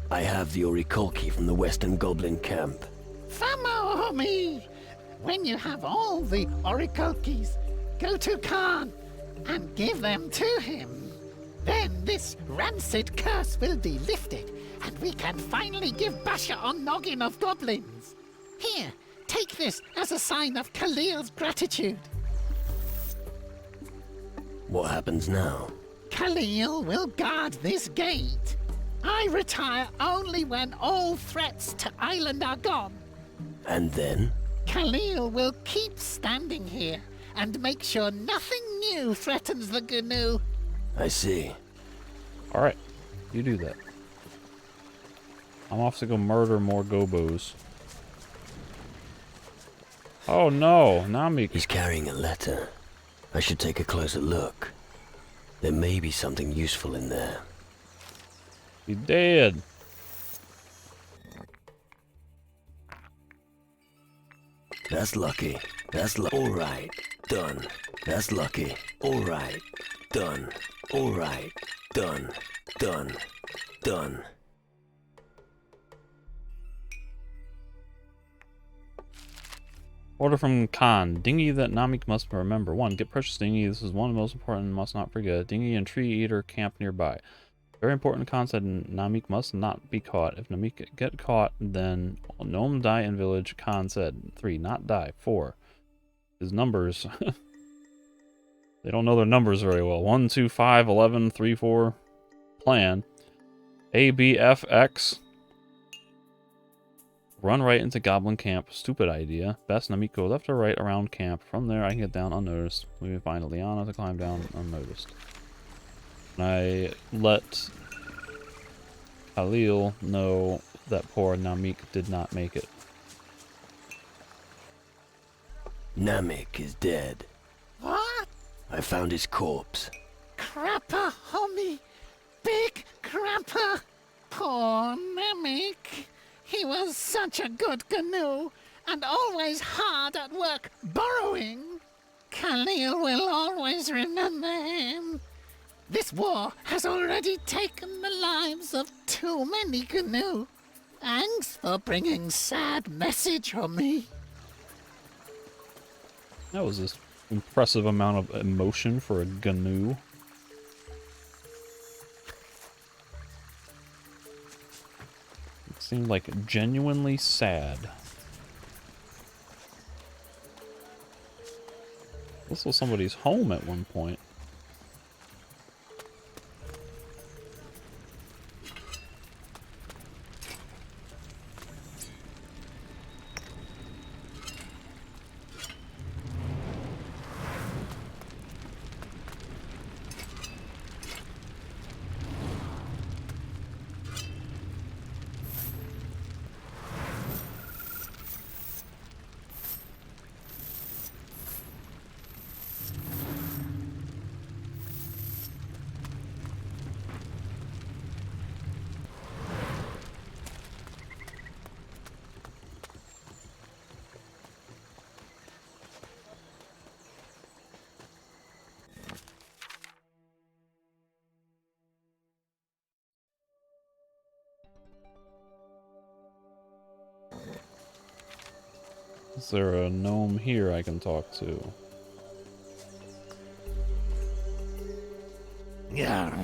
I have the Orikolki from the Western Goblin camp. Follow me! When you have all the Orikolkis, go to Khan and give them to him. Then this rancid curse will be lifted, and we can finally give Basha on noggin of goblins. Here, take this as a sign of Khalil's gratitude. What happens now? Khalil will guard this gate. I retire only when all threats to Island are gone. And then? Khalil will keep standing here and make sure nothing new threatens the GNU. I see. Alright, you do that. I'm off to go murder more gobos. Oh no, Namik. He's carrying a letter. I should take a closer look. There may be something useful in there. He's dead. That's lucky. That's alright. Done. That's lucky. Alright. Done. Alright. Done. Done. Done. Order from Khan. Dinghy that Namik must remember. 1. Get precious dinghy. This is one of the most important and must not forget. Dinghy and tree eater camp nearby. Very important concept. Namik must not be caught. If Namik get caught, then gnome die in village. Khan said. 3. Not die. 4. His numbers. They don't know their numbers very well. 1, 2, 5, 11, 3, 4. Plan. A, B, F, X. Run right into Goblin Camp. Stupid idea. Best Namik go left or right around camp. From there I can get down unnoticed. We can find Liana to climb down unnoticed. And I let Khalil know that poor Namik did not make it. Namik is dead. What? I found his corpse. Crapper, homie. Big crapper. Poor Namek. He was such a good GNU, and always hard at work burrowing. Khalil will always remember him. This war has already taken the lives of too many GNU. Thanks for bringing sad message on me. That was this impressive amount of emotion for a GNU. It seemed like genuinely sad. This was somebody's home at one point. Is there a gnome here I can talk to? Yeah.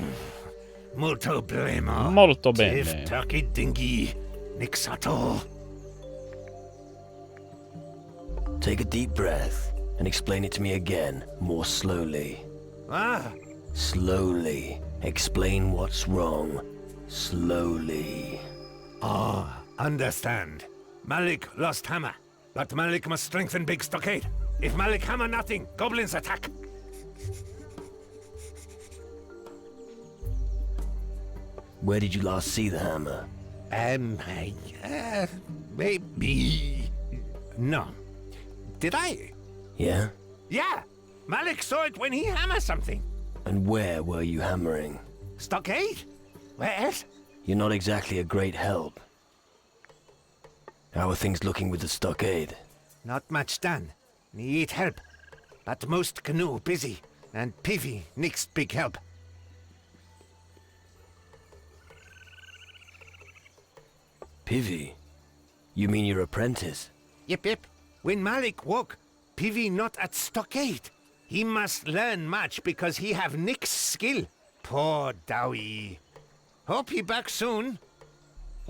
Molto bene. Molto bene. Tif taki dingi. Nixato. Take a deep breath and explain it to me again, more slowly. Ah. Slowly. Explain what's wrong. Slowly. Ah, understand. Malik lost hammer, but Malik must strengthen big stockade. If Malik hammer nothing, goblins attack. Where did you last see the hammer? Maybe... No. Did I? Yeah? Yeah! Malik saw it when he hammered something. And where were you hammering? Stockade? Where else? You're not exactly a great help. How are things looking with the stockade? Not much done. Need help. But most canoe busy. And Pivy next big help. Pivy? You mean your apprentice? Yep. When Malik woke, Pivy not at stockade. He must learn much because he have Nick's skill. Poor Dowie. Hope he back soon.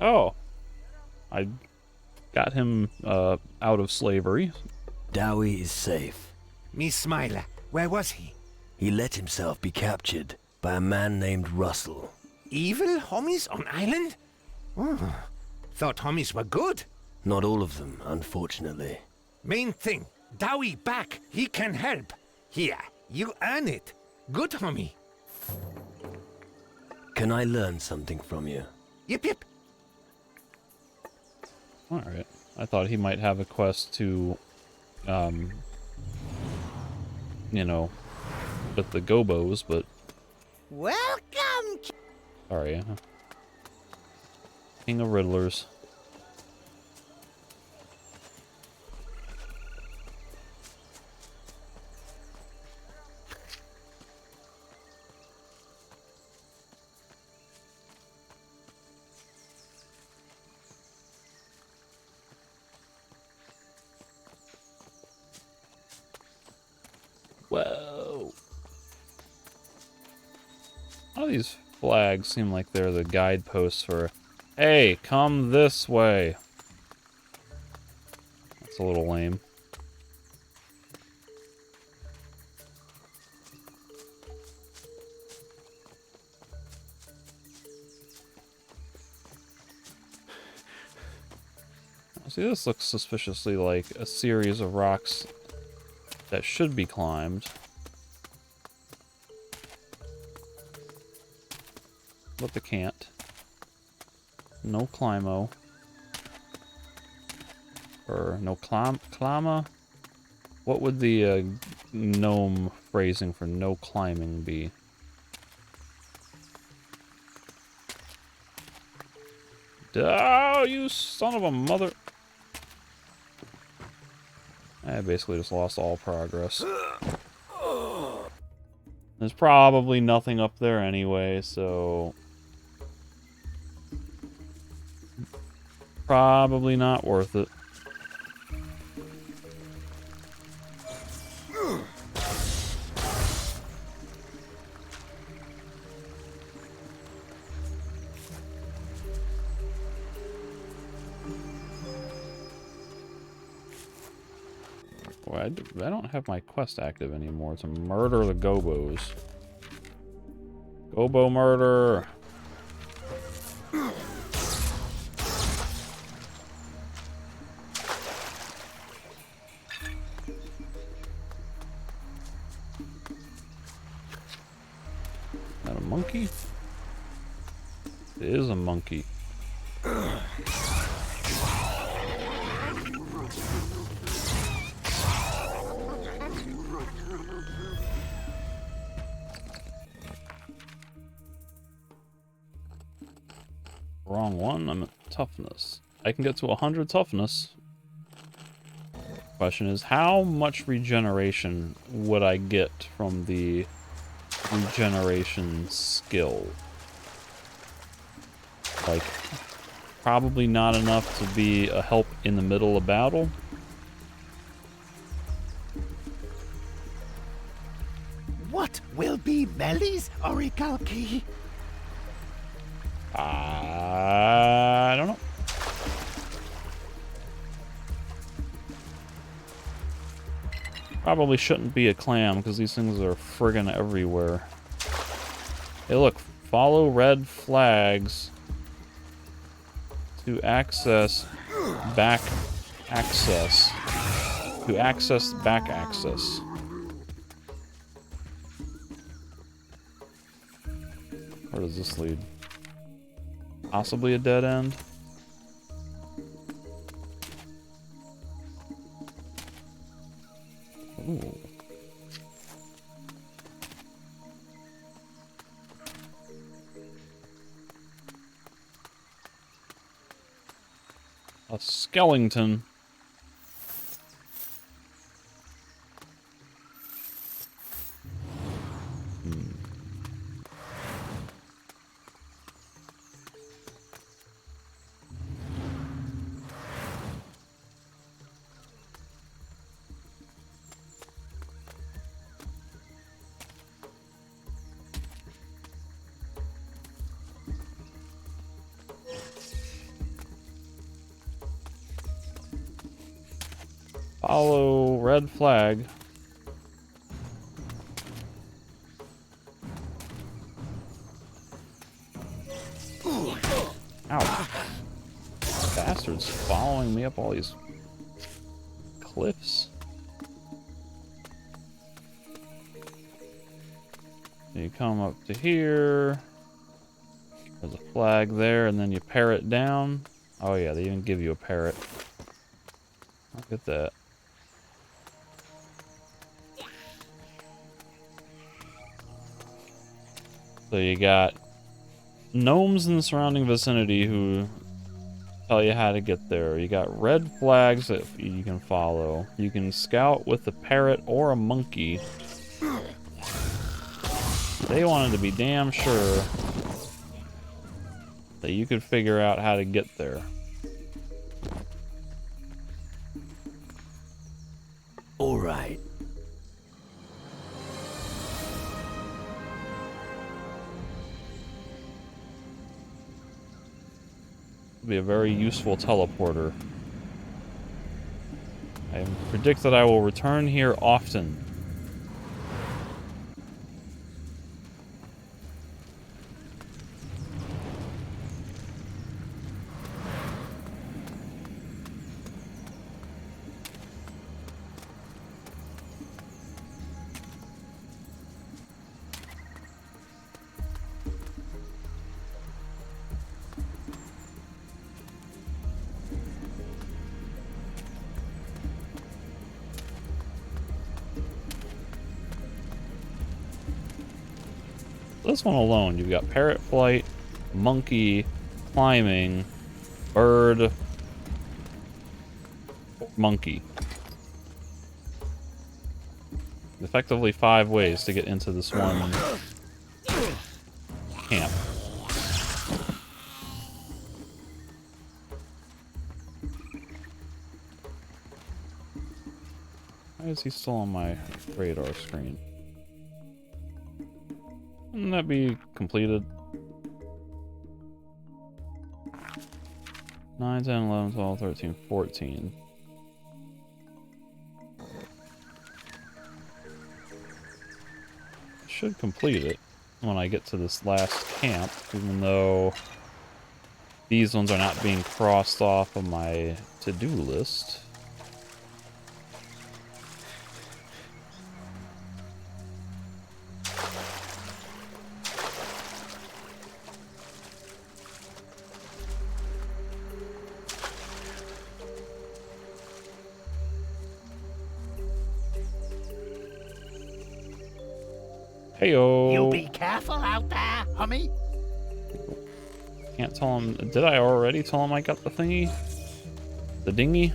Oh. I got him out of slavery. Dowie is safe. Me Smiler, where was he? He let himself be captured by a man named Russell. Evil homies on island? Oh, thought homies were good. Not all of them, unfortunately. Main thing, Dowie back. He can help. Here, you earn it. Good homie. Can I learn something from you? Yep. Alright. I thought he might have a quest to, you know, with the gobos, but... Welcome! Sorry. King of Riddlers. Whoa. All these flags seem like they're the guideposts for, hey, come this way. That's a little lame. See, this looks suspiciously like a series of rocks that should be climbed. But they can't. No climo. Or no clima? What would the gnome phrasing for no climbing be? Oh, you son of a mother... I basically just lost all progress. There's probably nothing up there anyway, so... Probably not worth it. Well, I don't have my quest active anymore to murder the gobos. Gobo murder! Is that a monkey? It is a monkey. Wrong one, I'm at toughness. I can get to 100 toughness. Question is, how much regeneration would I get from the regeneration skill? Like, probably not enough to be a help in the middle of battle. What will be Melly's oracle key? I don't know. Probably shouldn't be a clam, because these things are friggin' everywhere. Hey look, follow red flags To access back access. To access back access. Where does this lead? Possibly a dead end? Ooh. A skeleton. Follow red flag. Ow. This bastard's following me up all these cliffs. You come up to here. There's a flag there, and then you parrot down. Oh yeah, they even give you a parrot. Look at that. So you got gnomes in the surrounding vicinity who tell you how to get there. You got red flags that you can follow. You can scout with a parrot or a monkey. They wanted to be damn sure that you could figure out how to get there. All right. Be a very useful teleporter. I predict that I will return here often. This one alone, you've got parrot flight, monkey, climbing, bird, monkey. Effectively 5 ways to get into this one camp. Why is he still on my radar screen? Wouldn't that be completed? 9, 10, 11, 12, 13, 14. I should complete it when I get to this last camp, even though these ones are not being crossed off of my to-do list. Heyo. You be careful out there, homie. Can't tell him. Did I already tell him I got the thingy? The dinghy?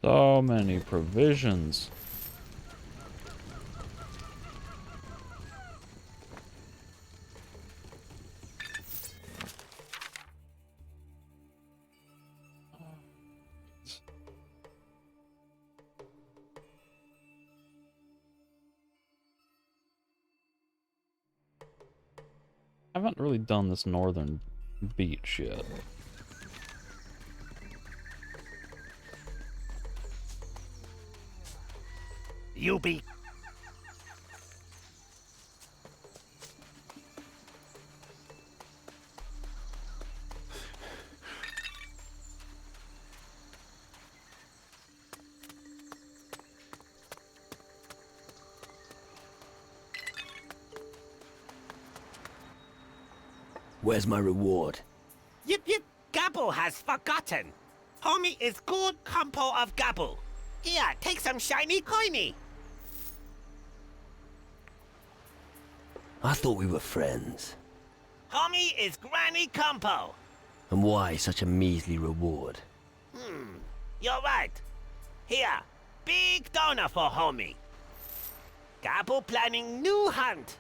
So many provisions. haven't really done this northern beach yet. You be... Where's my reward? Yip yip, Gabble has forgotten. Homie is good compo of Gabble. Here, take some shiny coiny. I thought we were friends. Homie is granny compo. And why such a measly reward? You're right. Here, big donor for homie. Gabble planning new hunt.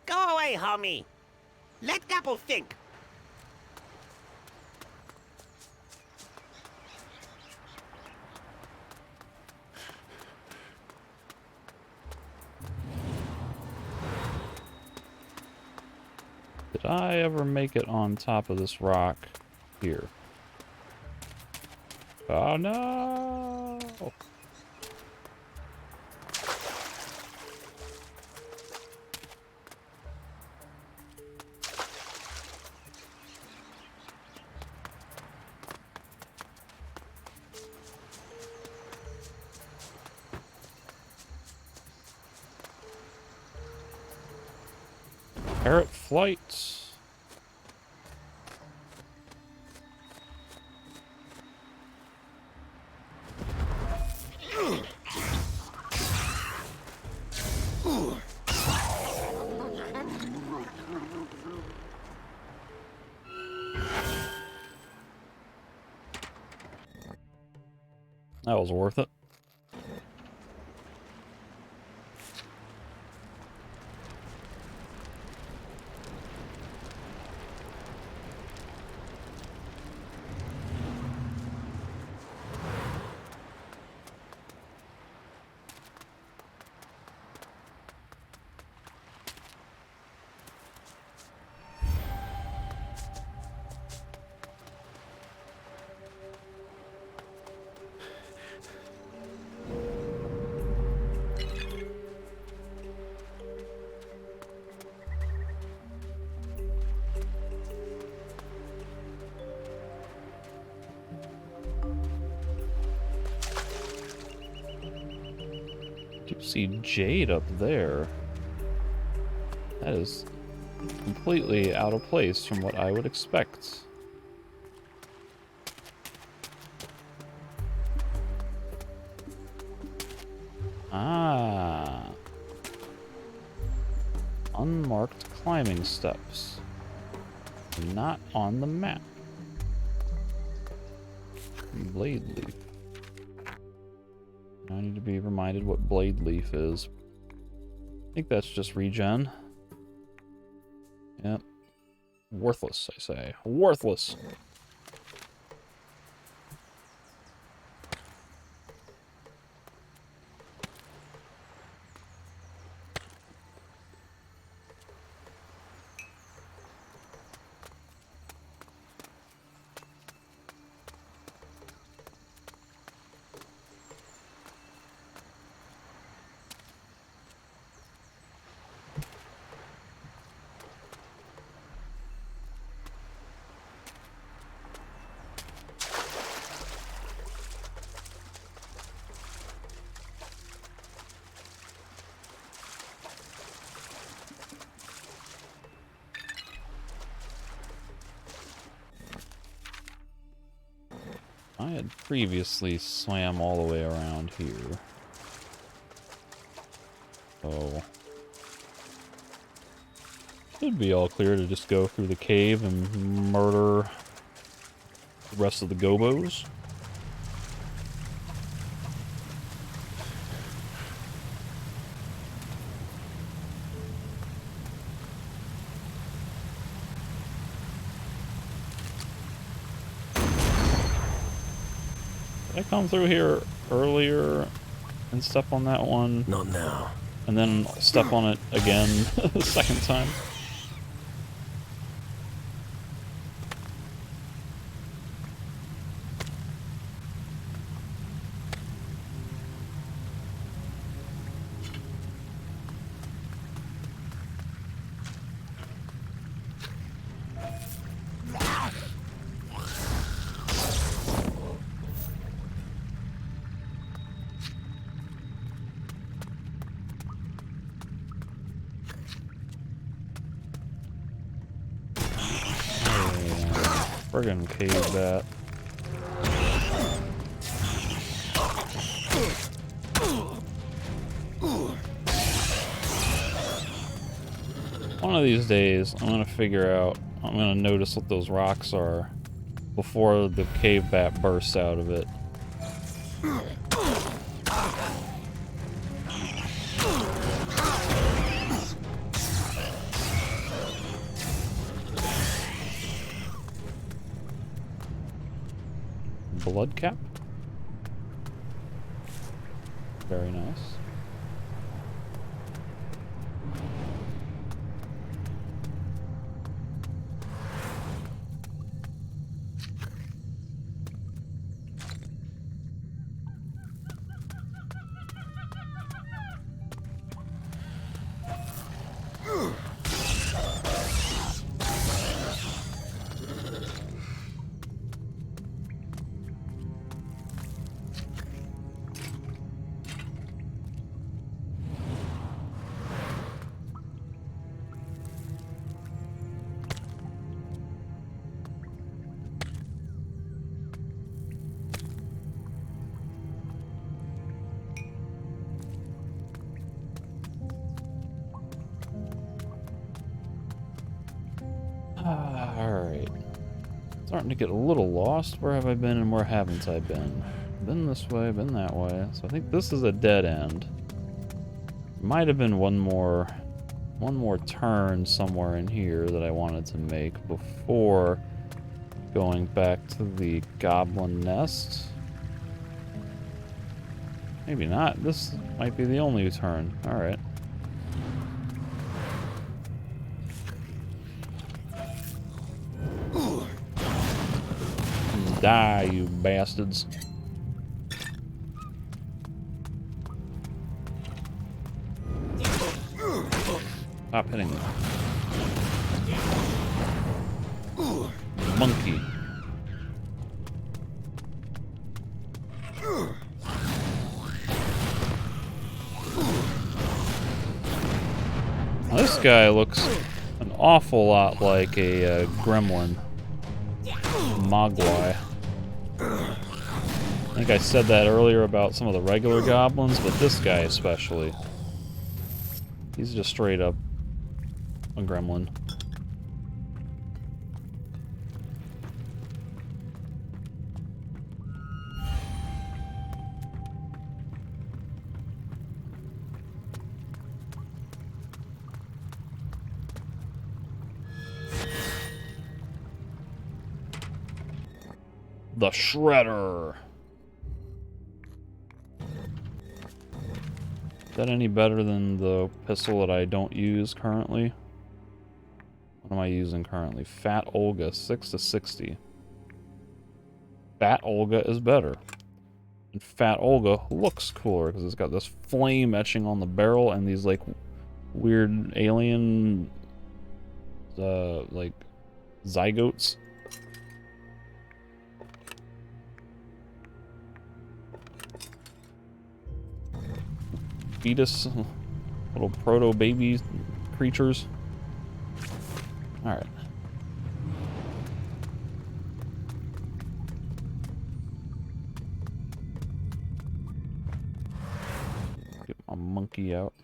Go away, homie. Let Gabble think. Did I ever make it on top of this rock here? Oh no! Parrot flight. That was worth it. See jade up there. That is completely out of place from what I would expect. Ah. Unmarked climbing steps. Not on the map. Blade leaf. I need to be reminded what blade leaf is. I think that's just regen. Yep. Worthless, I say. Worthless! I had previously swam all the way around here. So should be all clear to just go through the cave and murder the rest of the gobos. Did I come through here earlier and step on that one? Not now. And then step on it again the second time? friggin' cave bat. One of these days, I'm gonna figure out, I'm gonna notice what those rocks are before the cave bat bursts out of it. Blood cap? Very nice. Alright. Starting to get a little lost. Where have I been and where haven't I been? Been this way, been that way. So I think this is a dead end. Might have been one more turn somewhere in here that I wanted to make before going back to the goblin nest. Maybe not. This might be the only turn. Alright. Die, you bastards. Stop hitting me. Monkey. Now, this guy looks an awful lot like a gremlin. Mogwai. I think I said that earlier about some of the regular goblins, but this guy especially. He's just straight up a gremlin. The Shredder. Is that any better than the pistol that I don't use currently? What am I using currently? Fat Olga, 6 to 60. Fat Olga is better. And Fat Olga looks cooler because it's got this flame etching on the barrel and these like weird alien like zygotes. Fetus, little proto-baby creatures. Alright. Get my monkey out.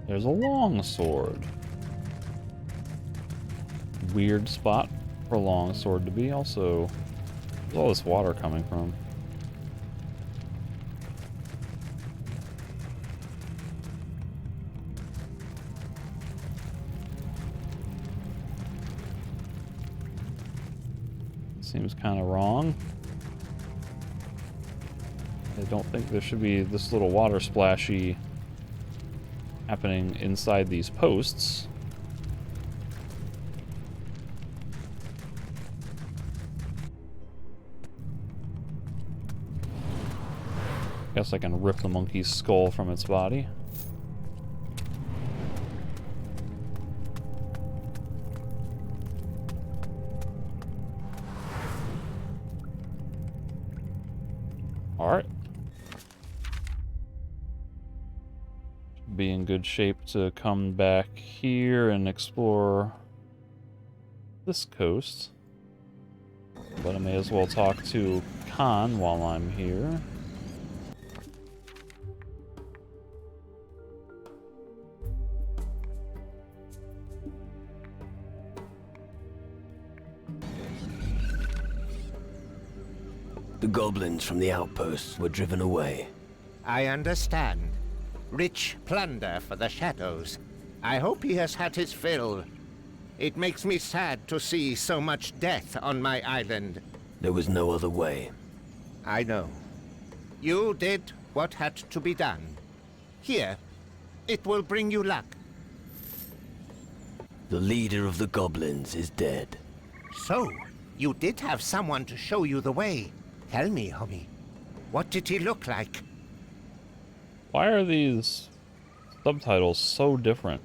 There's a long sword. Weird spot for a long sword to be. Also, where's all this water coming from? Seems kind of wrong. I don't think there should be this little water splashy happening inside these posts. Guess I can rip the monkey's skull from its body. Alright. Be in good shape to come back here and explore this coast. But I may as well talk to Khan while I'm here. The goblins from the outposts were driven away. I understand. Rich plunder for the shadows. I hope he has had his fill. It makes me sad to see so much death on my island. There was no other way. I know. You did what had to be done. Here, it will bring you luck. The leader of the goblins is dead. So, you did have someone to show you the way. Tell me, homie, what did he look like? Why are these subtitles so different?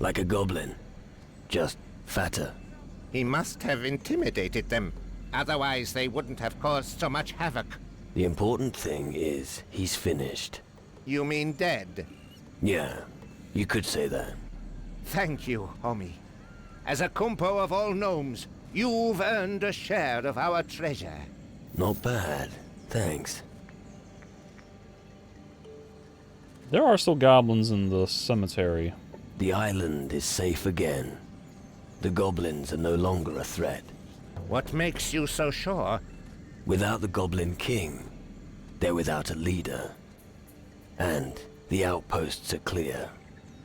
Like a goblin. Just fatter. He must have intimidated them. Otherwise, they wouldn't have caused so much havoc. The important thing is he's finished. You mean dead? Yeah, you could say that. Thank you, homie. As a kumpo of all gnomes, you've earned a share of our treasure. Not bad. Thanks. There are still goblins in the cemetery. The island is safe again. The goblins are no longer a threat. What makes you so sure? Without the Goblin King, they're without a leader. And the outposts are clear.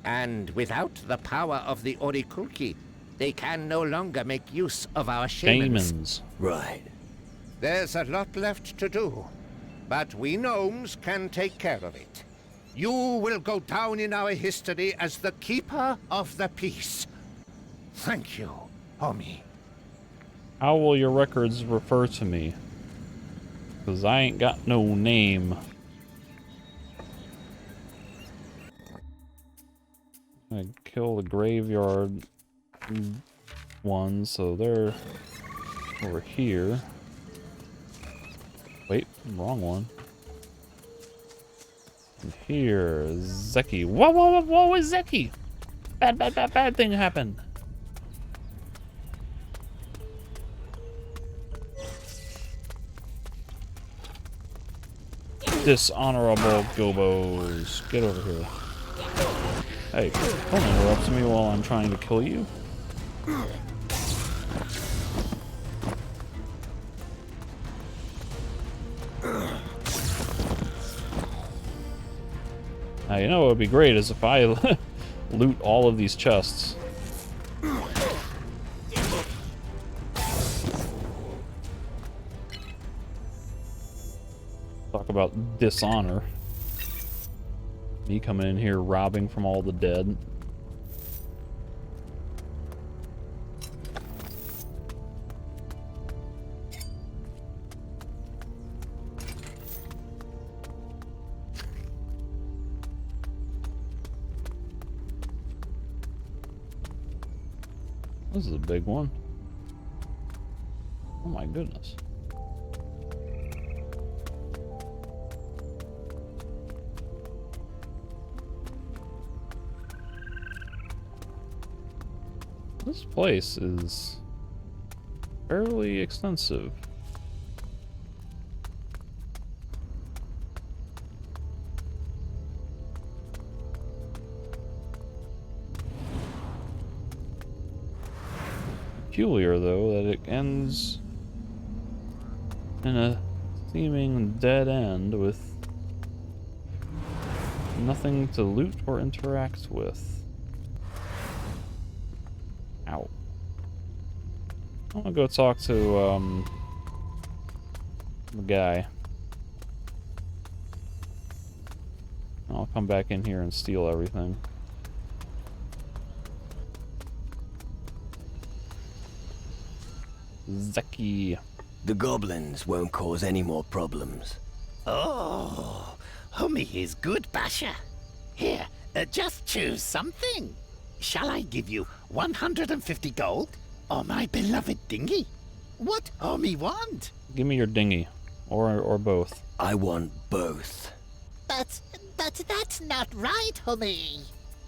And without the power of the Orikulki, they can no longer make use of our shamans. Right. There's a lot left to do, but we gnomes can take care of it. You will go down in our history as the keeper of the peace. Thank you, homie. How will your records refer to me? Because I ain't got no name. I kill the graveyard ones, so they're over here. Wait, wrong one. And here, Zeki. Whoa, is Zeki? Bad thing happened. Dishonorable gobos. Get over here. Hey, don't interrupt me while I'm trying to kill you. Now, you know what would be great is if I loot all of these chests. Talk about dishonor. Me coming in here robbing from all the dead. This is a big one. Oh my goodness. This place is fairly extensive. Peculiar, though, that it ends in a seeming dead end with nothing to loot or interact with. Ow. I'm gonna go talk to, the guy. I'll come back in here and steal everything. Zeki. The goblins won't cause any more problems. Oh, homie is good, Basha. Here, just choose something. Shall I give you 150 gold or my beloved dinghy? What Homie want? Give me your dinghy. Or both. I want both. But that's not right, Homie.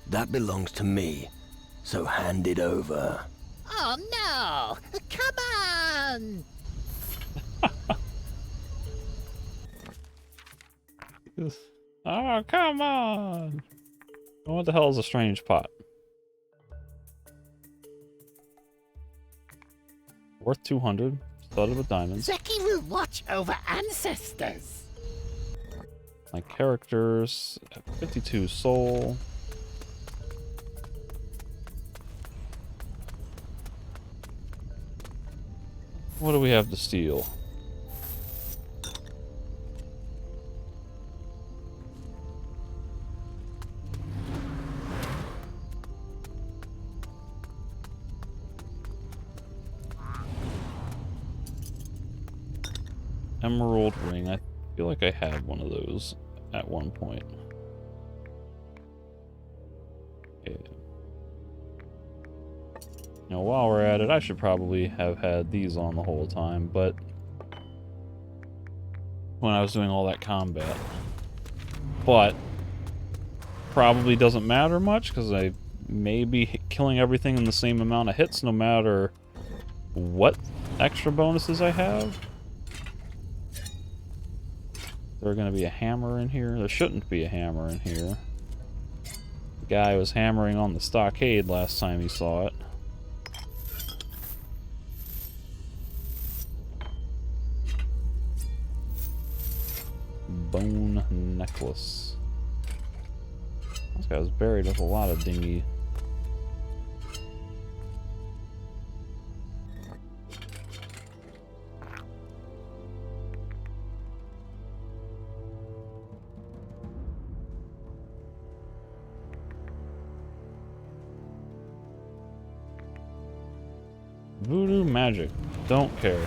That belongs to me, so hand it over. Oh no! Come on! Oh, come on! What the hell is a strange pot? Worth 200. Studded with diamonds. Zeki will watch over ancestors. My characters have 52 soul. What do we have to steal? Emerald ring. I feel like I had one of those at one point. Okay. Now, while we're at it, I should probably have had these on the whole time, but when I was doing all that combat. But probably doesn't matter much because I may be killing everything in the same amount of hits no matter what extra bonuses I have. Is there going to be a hammer in here? There shouldn't be a hammer in here. The guy was hammering on the stockade last time he saw it. Bone necklace. This guy was buried with a lot of dingy. Voodoo magic. Don't care.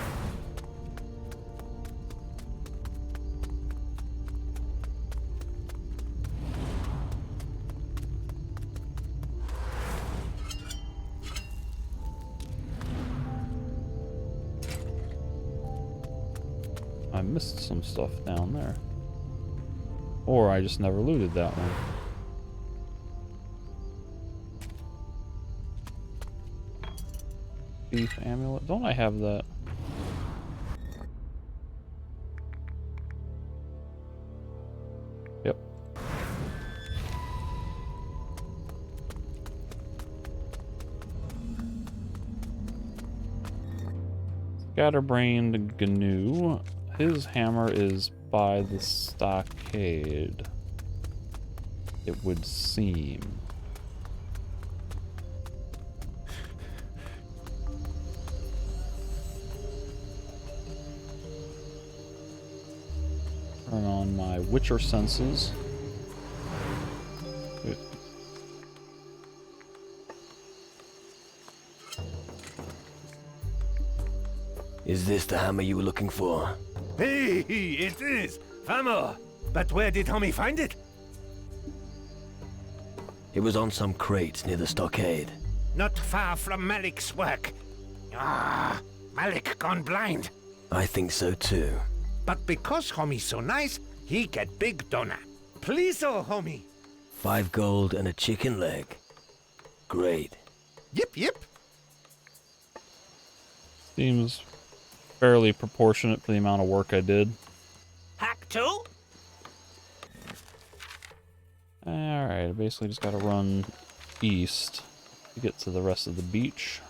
I missed some stuff down there. Or I just never looted that one. Thief amulet. Don't I have that? Yep. Scatterbrained Gnu. His hammer is by the stockade. It would seem. Turn on my Witcher senses. Is this the hammer you were looking for? Hey, it is! Vamos! But where did Homie find it? It was on some crates near the stockade. Not far from Malik's work. Ah, Malik gone blind. I think so too. But because Homie's so nice, he get big donor. Please, oh, Homie. 5 gold and a chicken leg. Great. Yip, yip. Seems fairly proportionate for the amount of work I did. Hack 2? Alright, I basically just gotta run east to get to the rest of the beach.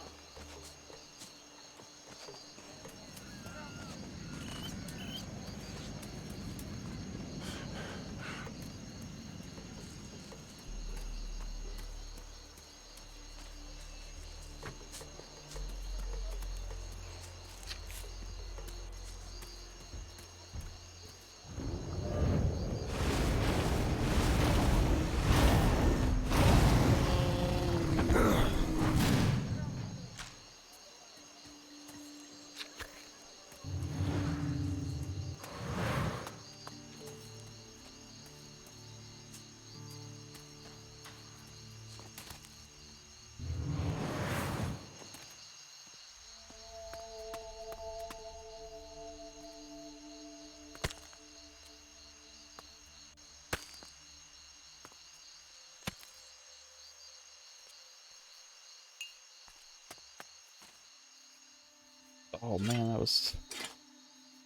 Oh man,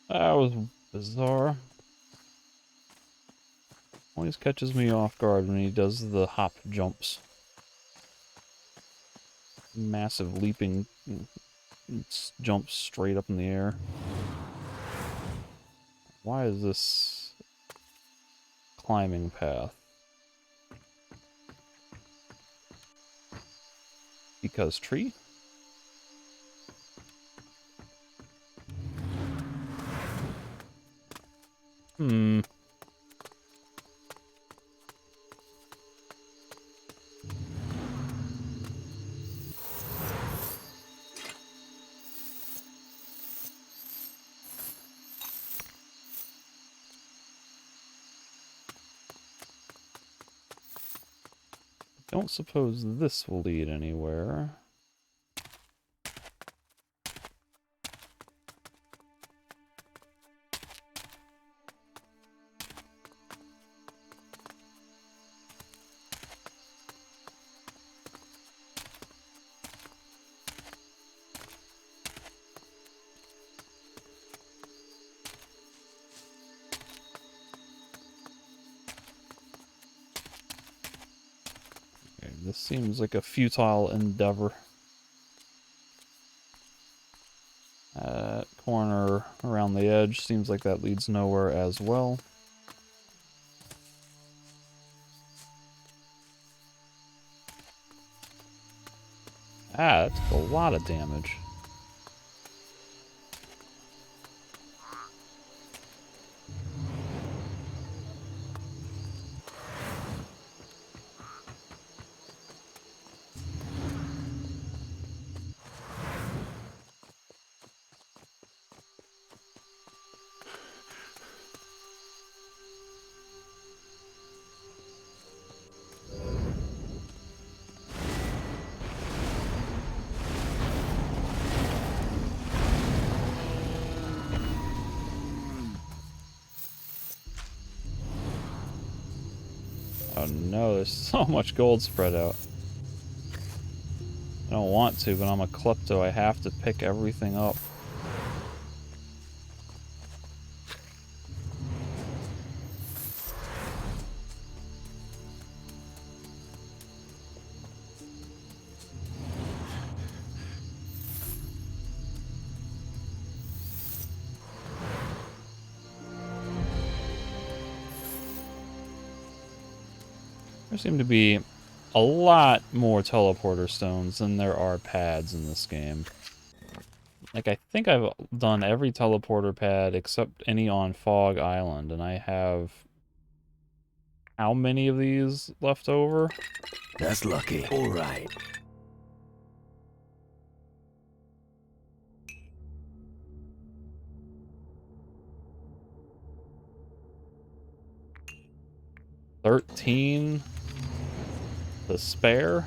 that was bizarre. Always catches me off guard when he does the hop jumps. Massive leaping jumps straight up in the air. Why is this climbing path? Because tree? Don't suppose this will lead anywhere. This seems like a futile endeavor. Corner around the edge seems like that leads nowhere as well. Ah, that took a lot of damage. Oh no, there's so much gold spread out. I don't want to, but I'm a klepto. I have to pick everything up. There seem to be a lot more teleporter stones than there are pads in this game. Like, I think I've done every teleporter pad except any on Fog Island, and I have how many of these left over? That's lucky. All right. $13 to spare.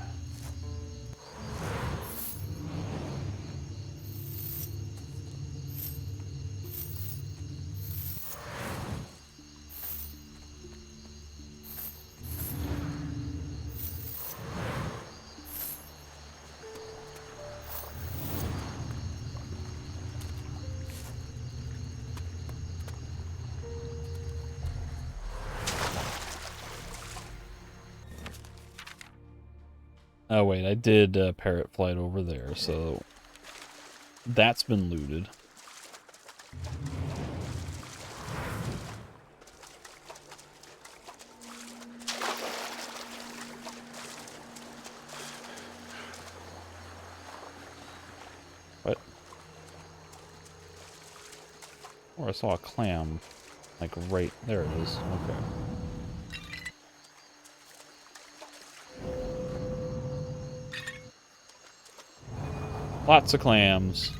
Oh wait, I did parrot flight over there, so that's been looted. What? Or I saw a clam, like right there it is. Okay. Lots of clams.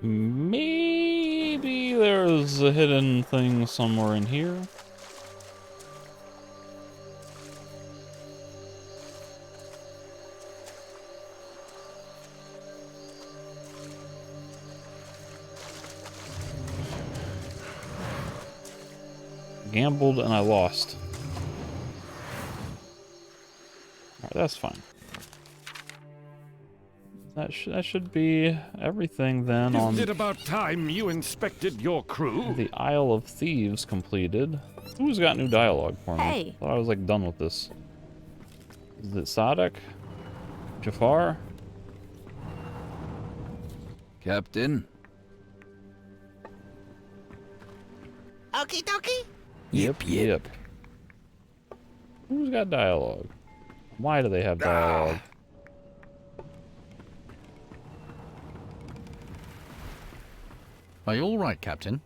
Maybe there's a hidden thing somewhere in here. Gambled and I lost. Alright, that's fine. That should be everything then on... Isn't it about time you inspected your crew? The Isle of Thieves completed. Who's got new dialogue for me? Hey. I thought I was like done with this. Is it Sadek? Jafar? Captain? Okie dokie. Yep. Who's got dialogue? Why do they have dialogue? Are you all right, Captain?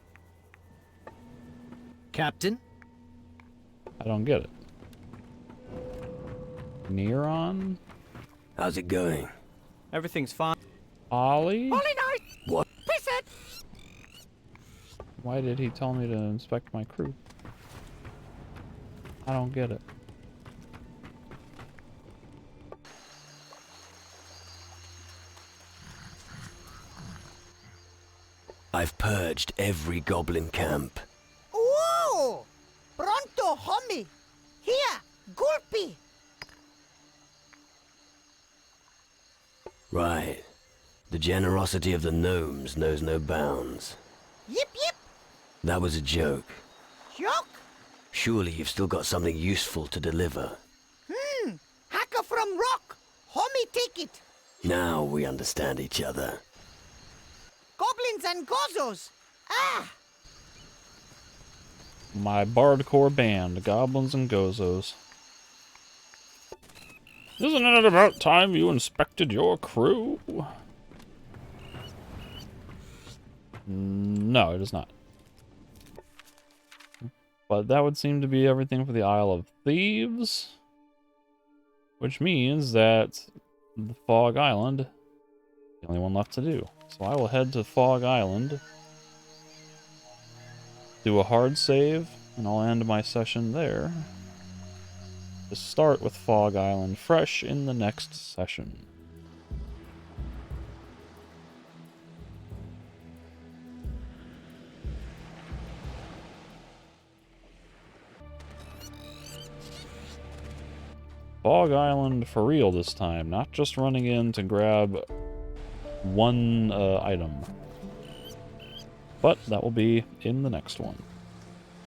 Captain? I don't get it. Neron? How's it going? Everything's fine. Ollie? Holy night. What? Piss it. Why did he tell me to inspect my crew? I don't get it. I've purged every goblin camp. Whoa! Pronto, homie. Here, gulpy. Right. The generosity of the gnomes knows no bounds. Yip yip. That was a joke. Joke. Surely you've still got something useful to deliver. Hacker from rock. Homie, take it. Now we understand each other. Goblins and gozos. Ah. My bardcore band, Goblins and Gozos. Isn't it about time you inspected your crew? No, it is not. But that would seem to be everything for the Isle of Thieves. Which means that the Fog Island is the only one left to do. So I will head to Fog Island, do a hard save, and I'll end my session there. To start with Fog Island fresh in the next session. Fog Island for real this time, not just running in to grab one item. But that will be in the next one.